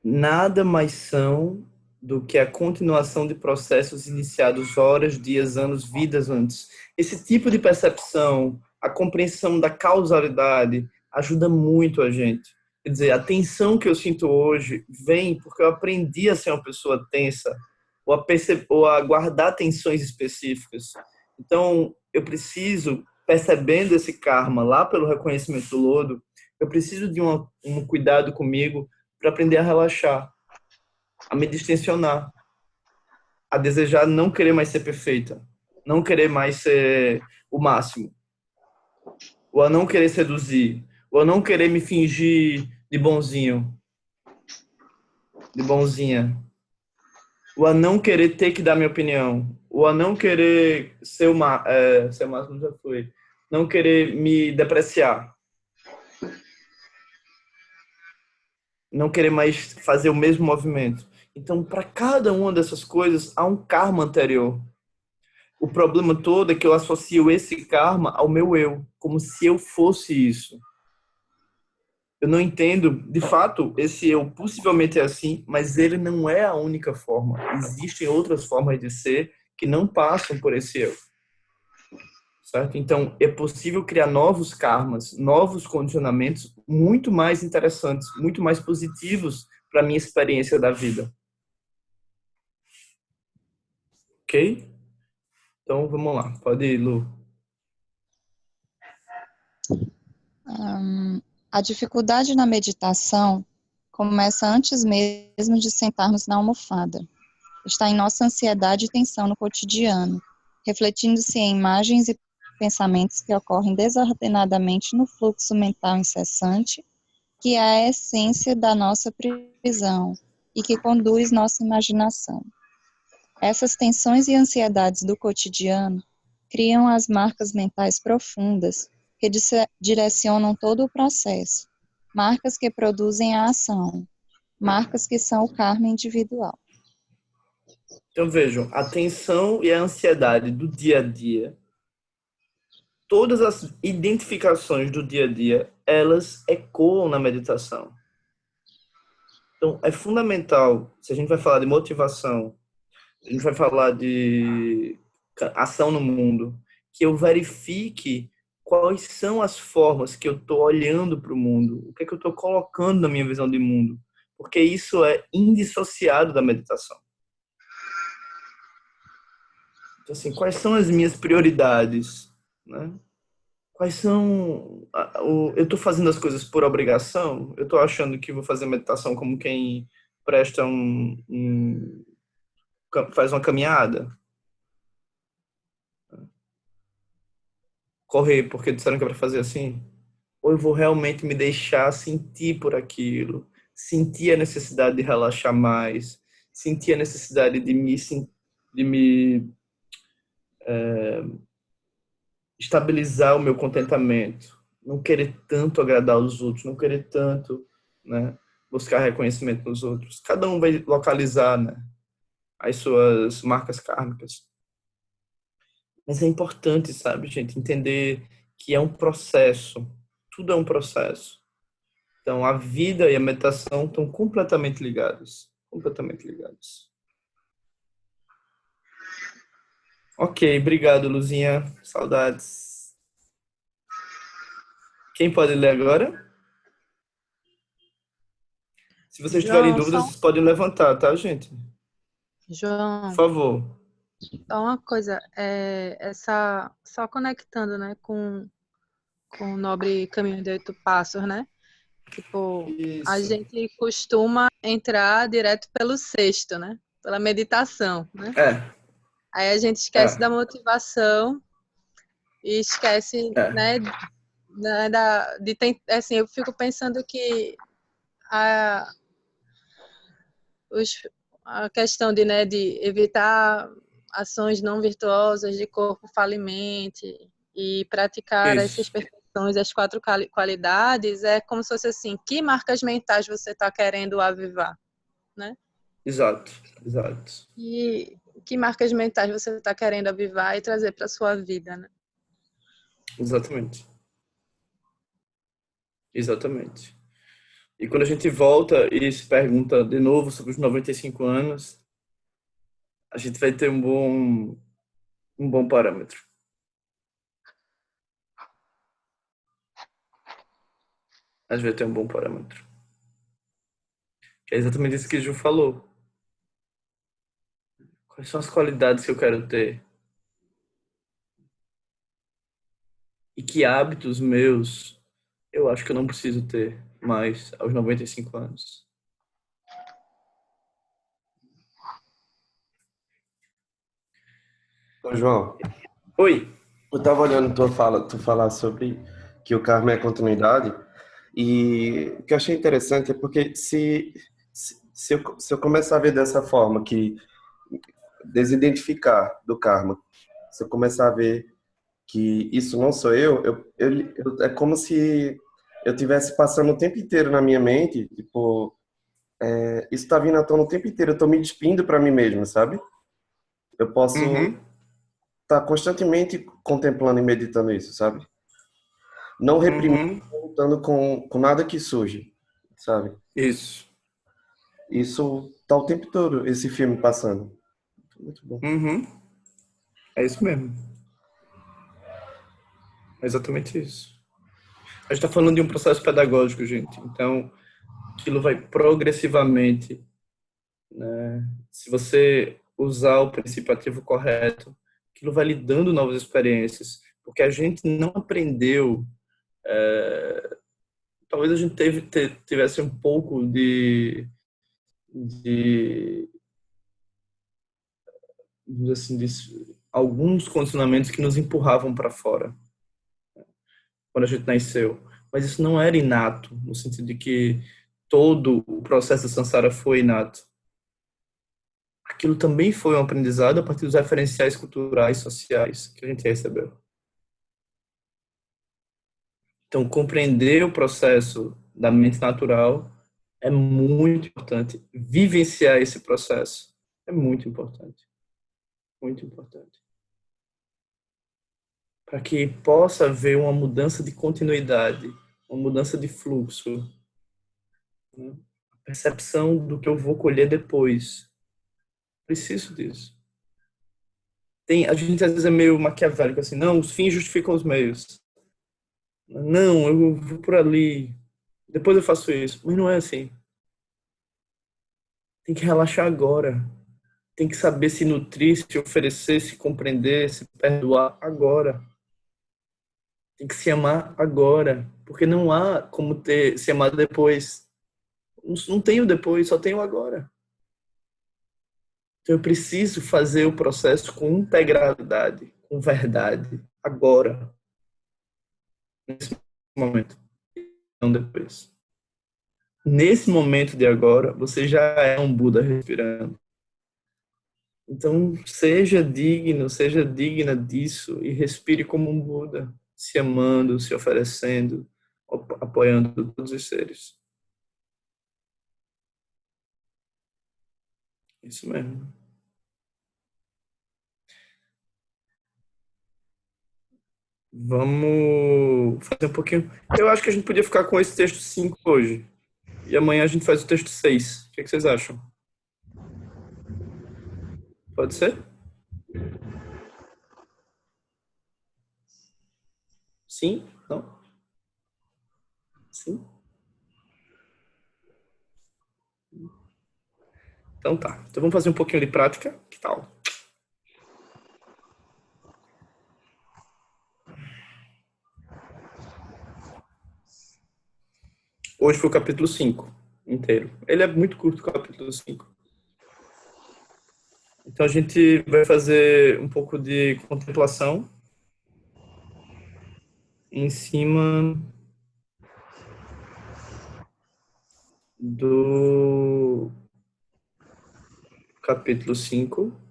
Nada mais são do que a continuação de processos iniciados horas, dias, anos, vidas antes. Esse tipo de percepção, a compreensão da causalidade, ajuda muito a gente. Quer dizer, a tensão que eu sinto hoje vem porque eu aprendi a ser uma pessoa tensa, ou a guardar tensões específicas. Então, eu preciso, percebendo esse karma lá pelo reconhecimento do lodo, eu preciso de um cuidado comigo para aprender a relaxar, a me distensionar, a desejar não querer mais ser perfeita, não querer mais ser o máximo, ou a não querer seduzir, ou a não querer me fingir de bonzinho, de bonzinha, ou a não querer ter que dar minha opinião, ou a não querer ser ser o máximo já foi, não querer me depreciar, não querer mais fazer o mesmo movimento. Então, para cada uma dessas coisas, há um karma anterior. O problema todo é que eu associo esse karma ao meu eu, como se eu fosse isso. Eu não entendo, de fato, esse eu possivelmente é assim, mas ele não é a única forma. Existem outras formas de ser que não passam por esse eu. Certo? Então, é possível criar novos karmas, novos condicionamentos muito mais interessantes, muito mais positivos para a minha experiência da vida. Ok? Então, vamos lá. Pode ir, Lu. A dificuldade na meditação começa antes mesmo de sentarmos na almofada. Está em nossa ansiedade e tensão no cotidiano, refletindo-se em imagens e pensamentos que ocorrem desordenadamente no fluxo mental incessante, que é a essência da nossa prisão e que conduz nossa imaginação. Essas tensões e ansiedades do cotidiano criam as marcas mentais profundas que direcionam todo o processo, marcas que produzem a ação, marcas que são o karma individual. Então, vejam, a tensão e a ansiedade do dia a dia, todas as identificações do dia a dia, elas ecoam na meditação. Então, é fundamental, se a gente vai falar de motivação, a gente vai falar de ação no mundo, que eu verifique quais são as formas que eu estou olhando para o mundo, o que é que eu estou colocando na minha visão de mundo, porque isso é indissociado da meditação. Então, assim, quais são as minhas prioridades, né? Quais são... Eu estou fazendo as coisas por obrigação? Eu estou achando que vou fazer meditação como quem presta faz uma caminhada? correr porque disseram que é para fazer assim, ou eu vou realmente me deixar sentir por aquilo, sentir a necessidade de relaxar mais, sentir a necessidade de me estabilizar o meu contentamento, não querer tanto agradar os outros, não querer tanto, né, buscar reconhecimento nos outros. Cada um vai localizar, né, as suas marcas kármicas. Mas é importante, sabe, gente, entender que é um processo. Tudo é um processo. Então, a vida e a meditação estão completamente ligados. Completamente ligados. Ok, obrigado, Luzinha. Saudades. Quem pode ler agora? Se vocês tiverem João, dúvidas, vocês podem levantar, tá, gente? Por João, favor. só uma coisa, só conectando, né, com o nobre caminho de 8 passos, né? Tipo, a Isso. gente costuma entrar direto pelo sexto, né? Pela meditação, né? É, Aí a gente esquece da é, motivação e esquece, é. né, assim, eu fico pensando que a, os, a questão de, né, de evitar ações não virtuosas de corpo falimente e praticar essas Isso. perfeições, as 4 qualidades, é como se fosse assim, que marcas mentais você está querendo avivar, né? Exato, exato. E que marcas mentais você está querendo avivar e trazer para sua vida, né? Exatamente. Exatamente. E quando a gente volta e se pergunta de novo sobre os 95 anos, a gente vai ter um bom parâmetro. A gente vai ter um bom parâmetro. Que é exatamente isso que o Ju falou. Quais são as qualidades que eu quero ter? E que hábitos meus eu acho que eu não preciso ter mais aos 95 anos? Ô, João, Oi! eu tava olhando tu falar sobre que o karma é continuidade, e o que eu achei interessante é porque se eu começar a ver dessa forma, que desidentificar do karma, se eu começar a ver que isso não sou é como se eu tivesse passando o tempo inteiro na minha mente, tipo, isso tá vindo à tona o tempo inteiro, eu tô me despindo para mim mesmo, sabe? Eu posso Uhum, estar constantemente contemplando e meditando isso, sabe? Não reprimindo, uhum, lutando com nada que surge, sabe? isso. Isso tá o tempo todo, esse filme passando. Muito bom. Uhum, é isso mesmo. É exatamente isso. A gente está falando de um processo pedagógico, gente. Então, aquilo vai progressivamente, né? Se você usar o princípio ativo correto, aquilo vai lhe dando novas experiências, porque a gente não aprendeu. Talvez a gente tivesse um pouco de, assim, de alguns condicionamentos que nos empurravam para fora quando a gente nasceu. Mas isso não era inato, no sentido de que todo o processo de Sansara foi inato. Aquilo também foi um aprendizado a partir dos referenciais culturais, sociais que a gente recebeu. Então, compreender o processo da mente natural é muito importante. Vivenciar esse processo é muito importante. Muito importante. Para que possa haver uma mudança de continuidade, uma mudança de fluxo, né? A percepção do que eu vou colher depois. Preciso disso. A gente às vezes é meio maquiavélico assim, não, os fins justificam os meios. Não, eu vou por ali, depois eu faço isso. Mas não é assim. Tem que relaxar agora. Tem que saber se nutrir, se oferecer, se compreender, se perdoar agora. Tem que se amar agora. Porque não há como se amar depois. Não tenho depois, só tenho agora. Então eu preciso fazer o processo com integralidade, com verdade, agora. nesse momento, não depois. Nesse momento de agora, você já é um Buda respirando. Então, seja digno, seja digna disso e respire como um Buda, se amando, se oferecendo, apoiando todos os seres. Isso mesmo. Vamos fazer um pouquinho. Eu acho que a gente podia ficar com esse texto 5 hoje. E amanhã a gente faz o texto 6. O que vocês acham? Pode ser? Sim? Não? Sim? Então tá. Então vamos fazer um pouquinho de prática. Que tal? Hoje foi o capítulo 5 inteiro. Ele é muito curto, o capítulo 5. Então a gente vai fazer um pouco de contemplação em cima do capítulo 5.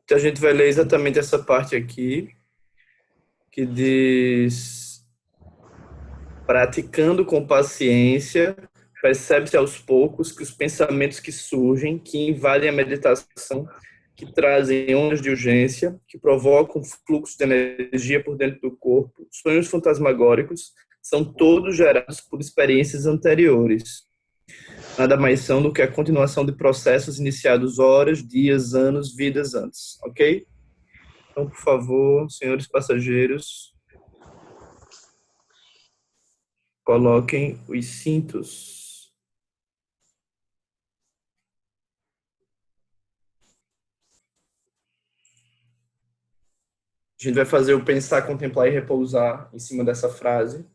Então a gente vai ler exatamente essa parte aqui, que diz: praticando com paciência, percebe-se aos poucos que os pensamentos que surgem, que invadem a meditação, que trazem ondas de urgência, que provocam fluxos de energia por dentro do corpo, sonhos fantasmagóricos, são todos gerados por experiências anteriores. Nada mais são do que a continuação de processos iniciados horas, dias, anos, vidas antes, ok? Então, por favor, senhores passageiros, coloquem os cintos. A gente vai fazer o pensar, contemplar e repousar em cima dessa frase.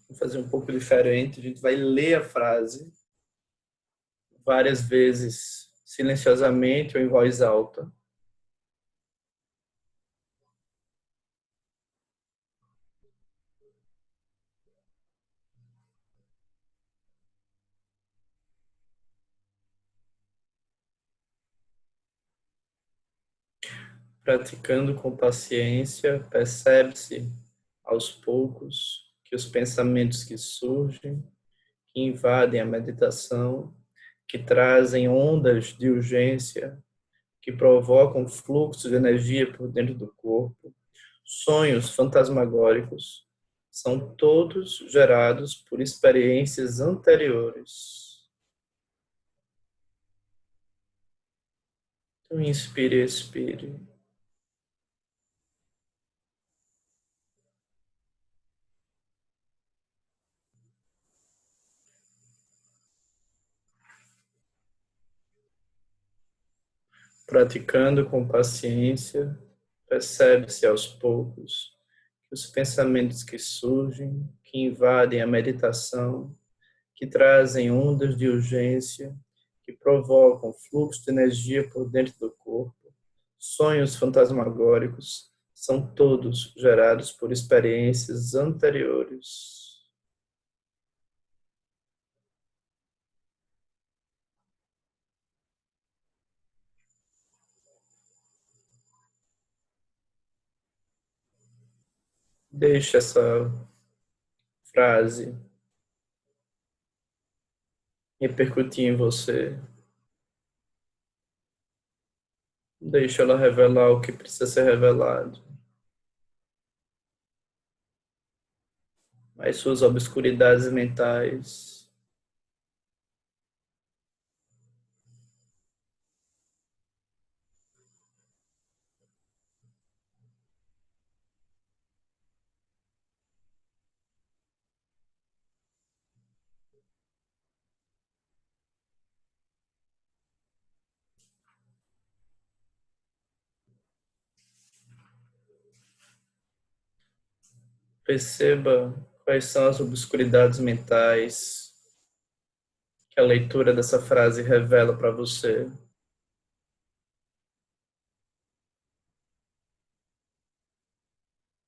Vou fazer um pouco diferente. A gente vai ler a frase várias vezes, silenciosamente ou em voz alta. Praticando com paciência, percebe-se aos poucos que os pensamentos que surgem, que invadem a meditação, que trazem ondas de urgência, que provocam fluxos de energia por dentro do corpo, sonhos fantasmagóricos, são todos gerados por experiências anteriores. Então, inspire e expire. Praticando com paciência, percebe-se aos poucos que os pensamentos que surgem, que invadem a meditação, que trazem ondas de urgência, que provocam fluxo de energia por dentro do corpo, sonhos fantasmagóricos, são todos gerados por experiências anteriores. Deixe essa frase repercutir em você. Deixa ela revelar o que precisa ser revelado. As suas obscuridades mentais. Perceba quais são as obscuridades mentais que a leitura dessa frase revela para você.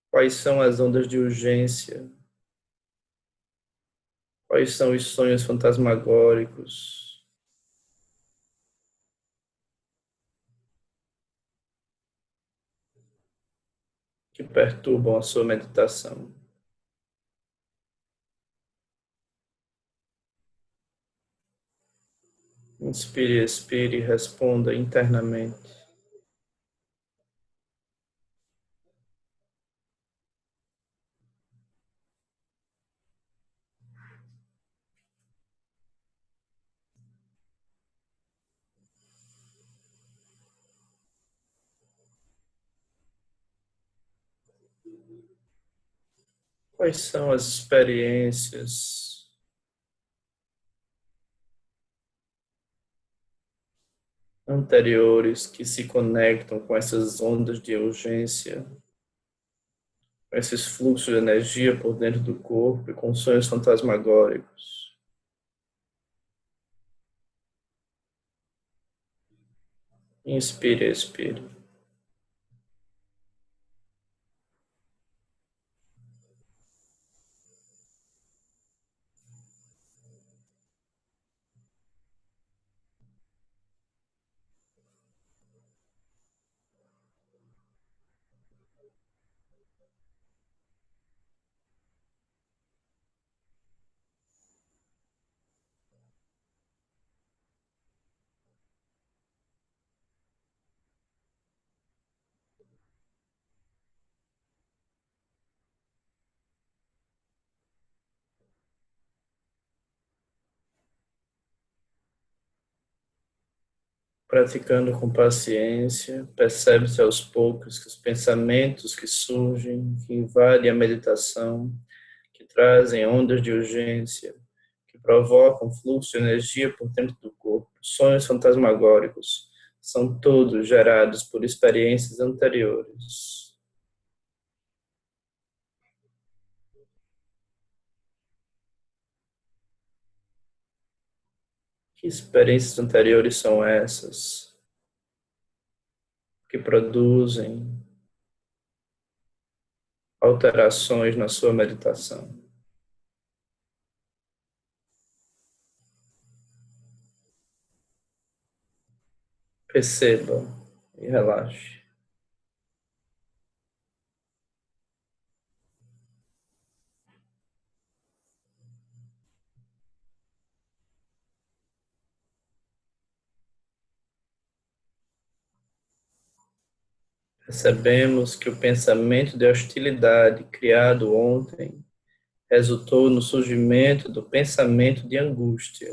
Quais são as ondas de urgência? Quais são os sonhos fantasmagóricos que perturbam a sua meditação? Inspire, expire e responda internamente. Quais são as experiências anteriores que se conectam com essas ondas de urgência, com esses fluxos de energia por dentro do corpo e com sonhos fantasmagóricos? Inspire, expire. Praticando com paciência, percebe-se aos poucos que os pensamentos que surgem, que invadem a meditação, que trazem ondas de urgência, que provocam fluxo de energia por dentro do corpo, sonhos fantasmagóricos, são todos gerados por experiências anteriores. Que experiências anteriores são essas que produzem alterações na sua meditação? Perceba e relaxe. Percebemos que o pensamento de hostilidade criado ontem resultou no surgimento do pensamento de angústia.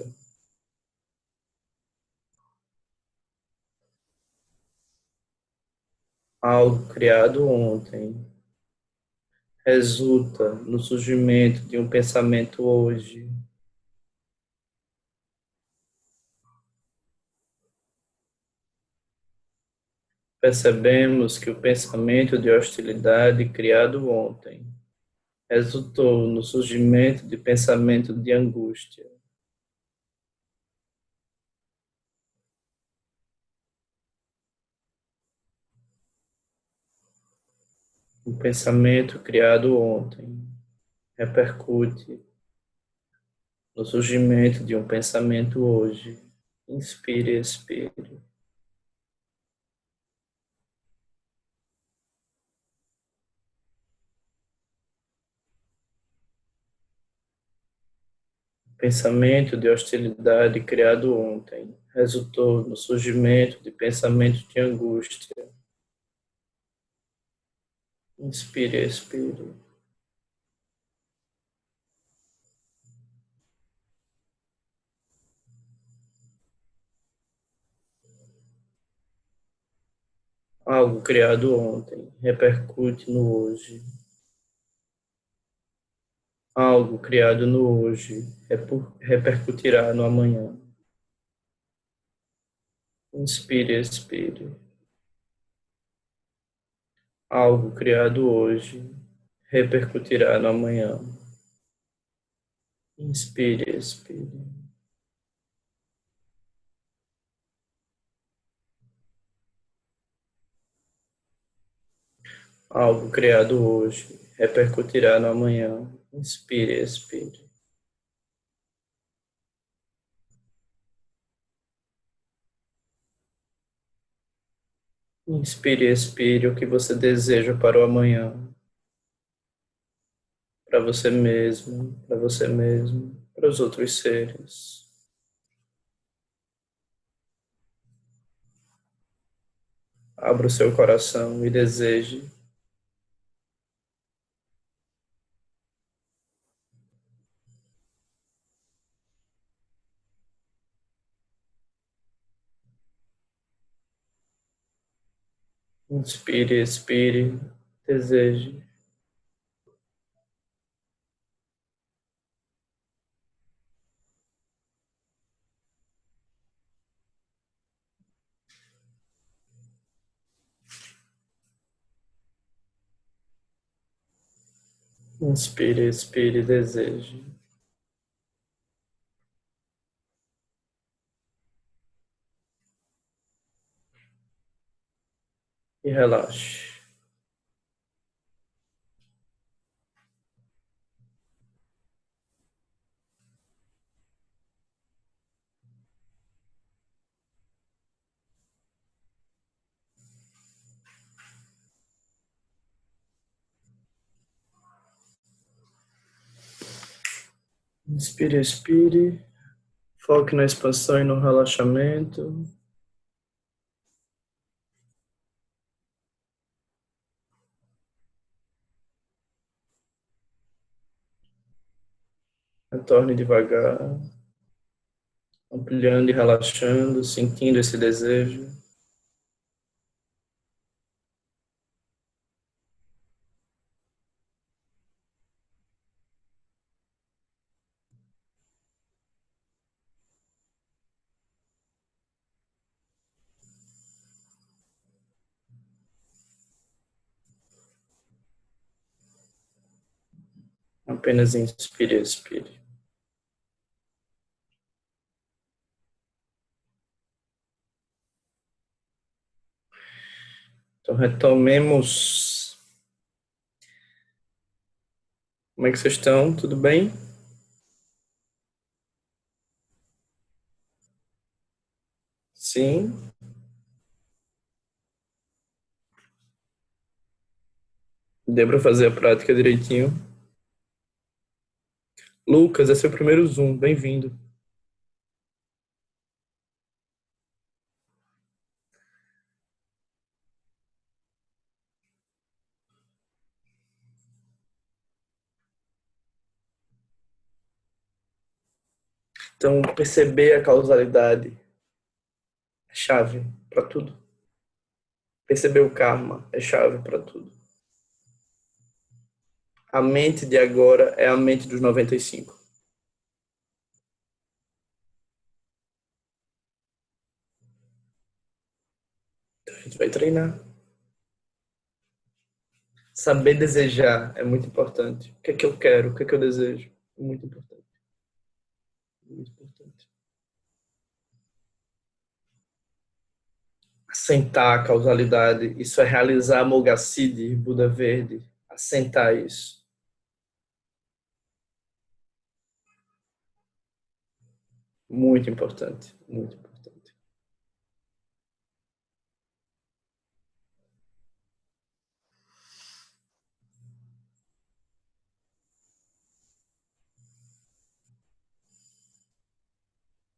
Algo criado ontem resulta no surgimento de um pensamento hoje. Percebemos que o pensamento de hostilidade criado ontem resultou no surgimento de pensamento de angústia. Um pensamento criado ontem repercute no surgimento de um pensamento hoje. Inspire e expire. Pensamento de hostilidade criado ontem resultou no surgimento de pensamentos de angústia. Inspire, expire. Algo criado ontem repercute no hoje. Algo criado no hoje repercutirá no amanhã. Inspire, expire. Algo criado hoje repercutirá no amanhã. Inspire, expire. Algo criado hoje repercutirá no amanhã. Inspire, expire. Inspire, expire o que você deseja para o amanhã. Para você mesmo, para você mesmo, para os outros seres. Abra o seu coração e deseje. Inspire, expire, deseje. Inspire, expire, deseje. E relaxe. Inspire, expire. Foque na expansão e no relaxamento. Retorne devagar, ampliando e relaxando, sentindo esse desejo. Apenas inspire, expire. Então, retomemos. Como é que vocês estão? Tudo bem? Sim. Deu para fazer a prática direitinho. Lucas, esse é o primeiro Zoom. Bem-vindo. Então, perceber a causalidade é chave para tudo. Perceber o karma é chave para tudo. A mente de agora é a mente dos 95. Então, a gente vai treinar. Saber desejar é muito importante. O que é que eu quero? O que é que eu desejo? É muito importante. Muito importante. Assentar a causalidade. Isso é realizar a Mogassiddhi, Buda Verde. Assentar isso. Muito importante. Muito importante.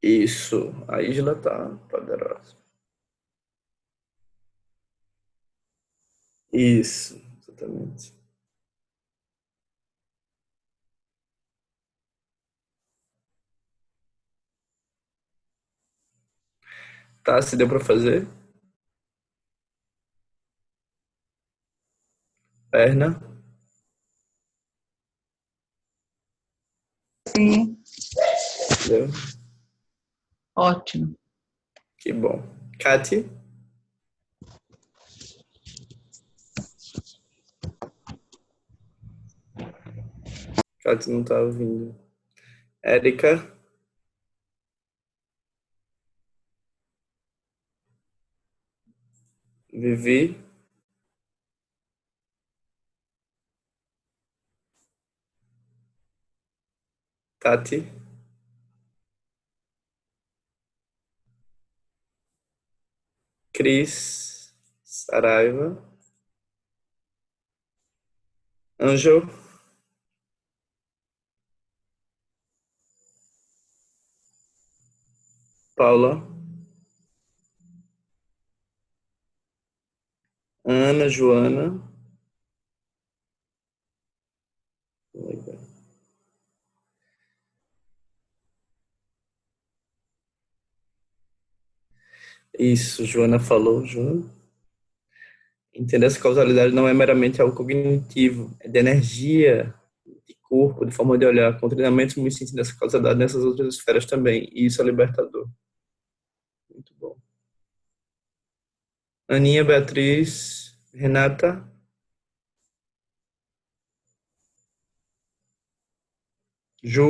Isso. A Isla tá poderosa. Isso, exatamente. Tá, se deu pra fazer? Perna? Sim, Deu? ótimo. Que bom. Kati? Kati não tá ouvindo. Érica? Vivi? Tati? Cris? Saraiva? Ângelo? Paula? Ana? Joana? Isso, Joana falou, Joana. Entender essa causalidade não é meramente algo cognitivo, é de energia, de corpo, de forma de olhar. Com treinamento, me sentindo essa causalidade nessas outras esferas também. E isso é libertador. Muito bom. Aninha, Beatriz, Renata, Ju,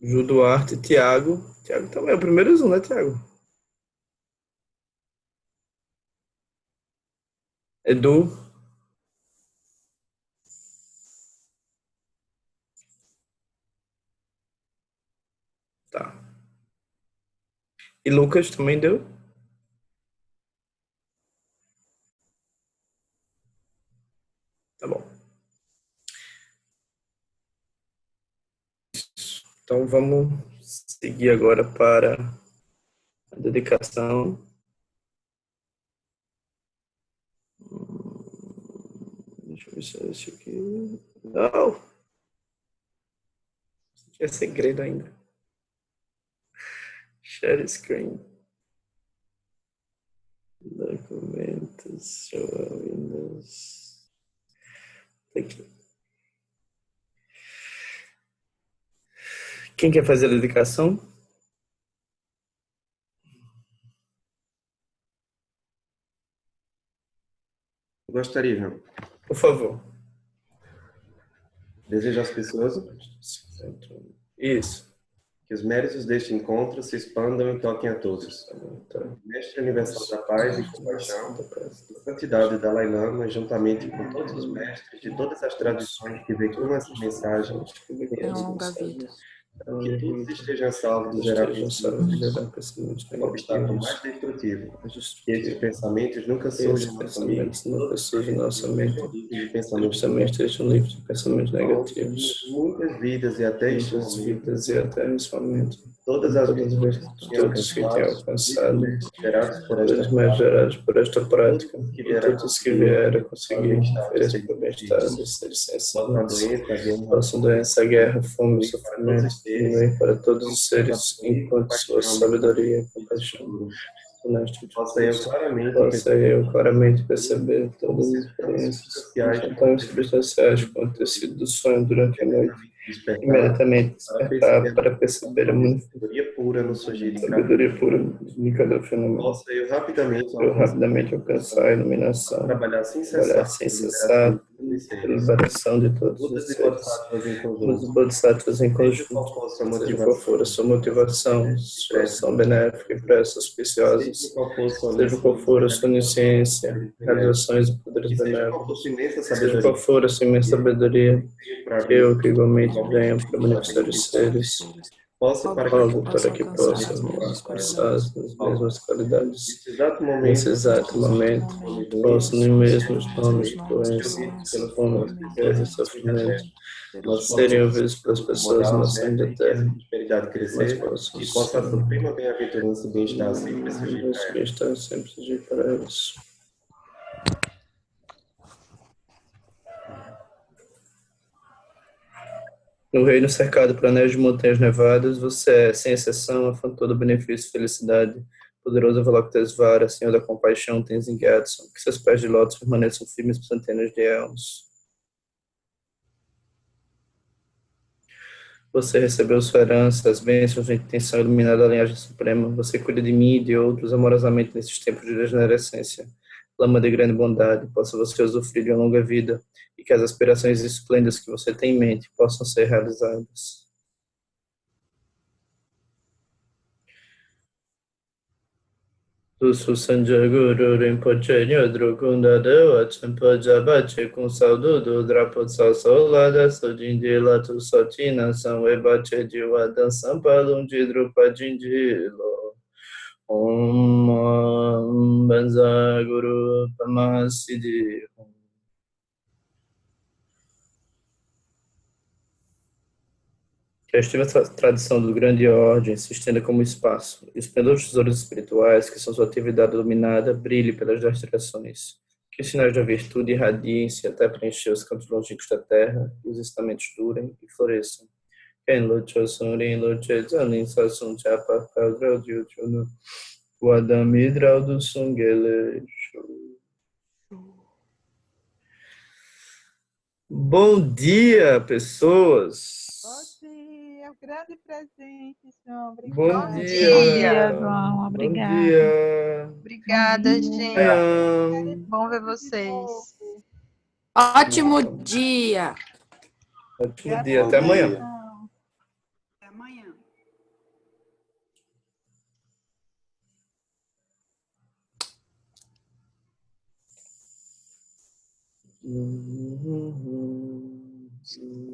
Ju Duarte, Tiago. Tiago também é o primeiro Zoom, né, Tiago? Edu, tá. E Lucas também deu? Tá bom. Então vamos seguir agora para a dedicação. Deixa eu ver se é esse aqui. Não! Isso aqui é segredo ainda. Share screen. Documentos. Show Windows. Aqui. Quem quer fazer a dedicação? Gostaria. Por favor. Desejo às pessoas Isso. que os méritos deste encontro se expandam e toquem a todos. Mestre universal da paz e compaixão, a santidade da Dalai Lama, juntamente com todos os mestres de todas as tradições que veiculam essa mensagem, É uma longa vida. que todos estejam salvos do gerar o obstáculo mais destrutivo. Que esses pensamentos nunca surjam na nossa mente. Nunca surgem na nossa mente. De Os pensamentos pensamentos estejam livres de pensamentos negativos. muitas vidas e até este Muitas momento, vidas e até nesse momento. todas as Todas vidas as todos que têm alcançado, gerados por os esta mais gerados por esta prática, que e todos que vieram conseguir oferecer para o bem-estar dos seres sensatos, nossa doença, guerra, fome, sofrimento, diminuir para todos os seres, enquanto sua sabedoria e compaixão. Possa eu claramente perceber todas as experiências tão substanciais quanto ter sido do sonho durante a noite, imediatamente despertar para perceber a sabedoria pura no surgir de cada sabedoria pura de cada fenômeno. Possa eu Eu rapidamente alcançar a iluminação, trabalhar sem trabalhar cessar sem cessar pela liberação de todos os Budas e seres. bodhisattvas em Os conjunto. bodhisattvas em Seja conjunto, qual for a sua seja qual for a sua motivação, sua ação benéfica e preces auspiciosas, seja qual for a sua seja qual for a sua onisciência, realizações e poderes seja qual for a benéficos, sua imensa seja sabedoria, qual for a sua imensa sabedoria, para que eu que igualmente venho para beneficiar os seres, possa para que algo possa para que alcançar as possamos mesmas alcançar qualidades. as mesmas qualidades. nesse exato Nesse momento, exato momento, possa possam nos os mesmos mesmos nomes, doenças, fome, riqueza e sofrimento serem ouvidos pelas pessoas inocentes da Terra, prosperidade mas crescer, possam que possa a ser suprema bem-aventurança e bem-estar sempre surgir para esse bem-estar sempre surgir para eles. No reino cercado por anéis de montanhas nevadas, você é, sem exceção, a fonte de todo benefício e felicidade. Poderoso Avalokitesvara, Senhor da Compaixão, Tenzin Gyatso, que seus pés de lótus permaneçam firmes por centenas de anos. Você recebeu sua herança, as bênçãos de intenção iluminada da linhagem suprema. Você cuida de mim e de outros amorosamente nesses tempos de degenerescência. Lama de grande bondade, possa você usufruir de uma longa vida e que as aspirações esplêndidas que você tem em mente possam ser realizadas. Susu Sanja Guru Rinpoche Nyodro Kunda Dewa Chenpa Jabache Kung Saudu Do Drapo Sao Lada Sojindi Latu Sotina Sanwe Bache Jiwa Dan Sampa Lungi Drupa Jinji Lo Om Banza Guru Pamasidi. Que a estiva tradição do grande ordem se estenda como espaço, e os pendores tesouros espirituais, que são sua atividade iluminada, brilhe pelas 10 direções. Que os sinais da virtude irradiem-se até preencher os campos longínquos da terra, e os estamentos durem e floresçam. Ken lucho surin luche zanin sasun chapa kagrau diuchunu wadamidrau do sungele. Bom dia, pessoas! Bom dia, um grande presente, João. Bom Obrigada. dia! João. Bom Obrigada. dia! Obrigada, gente. Amanhã. Bom ver vocês. Ótimo dia! Ótimo dia, até amanhã. Até amanhã.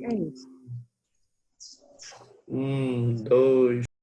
É isso. 2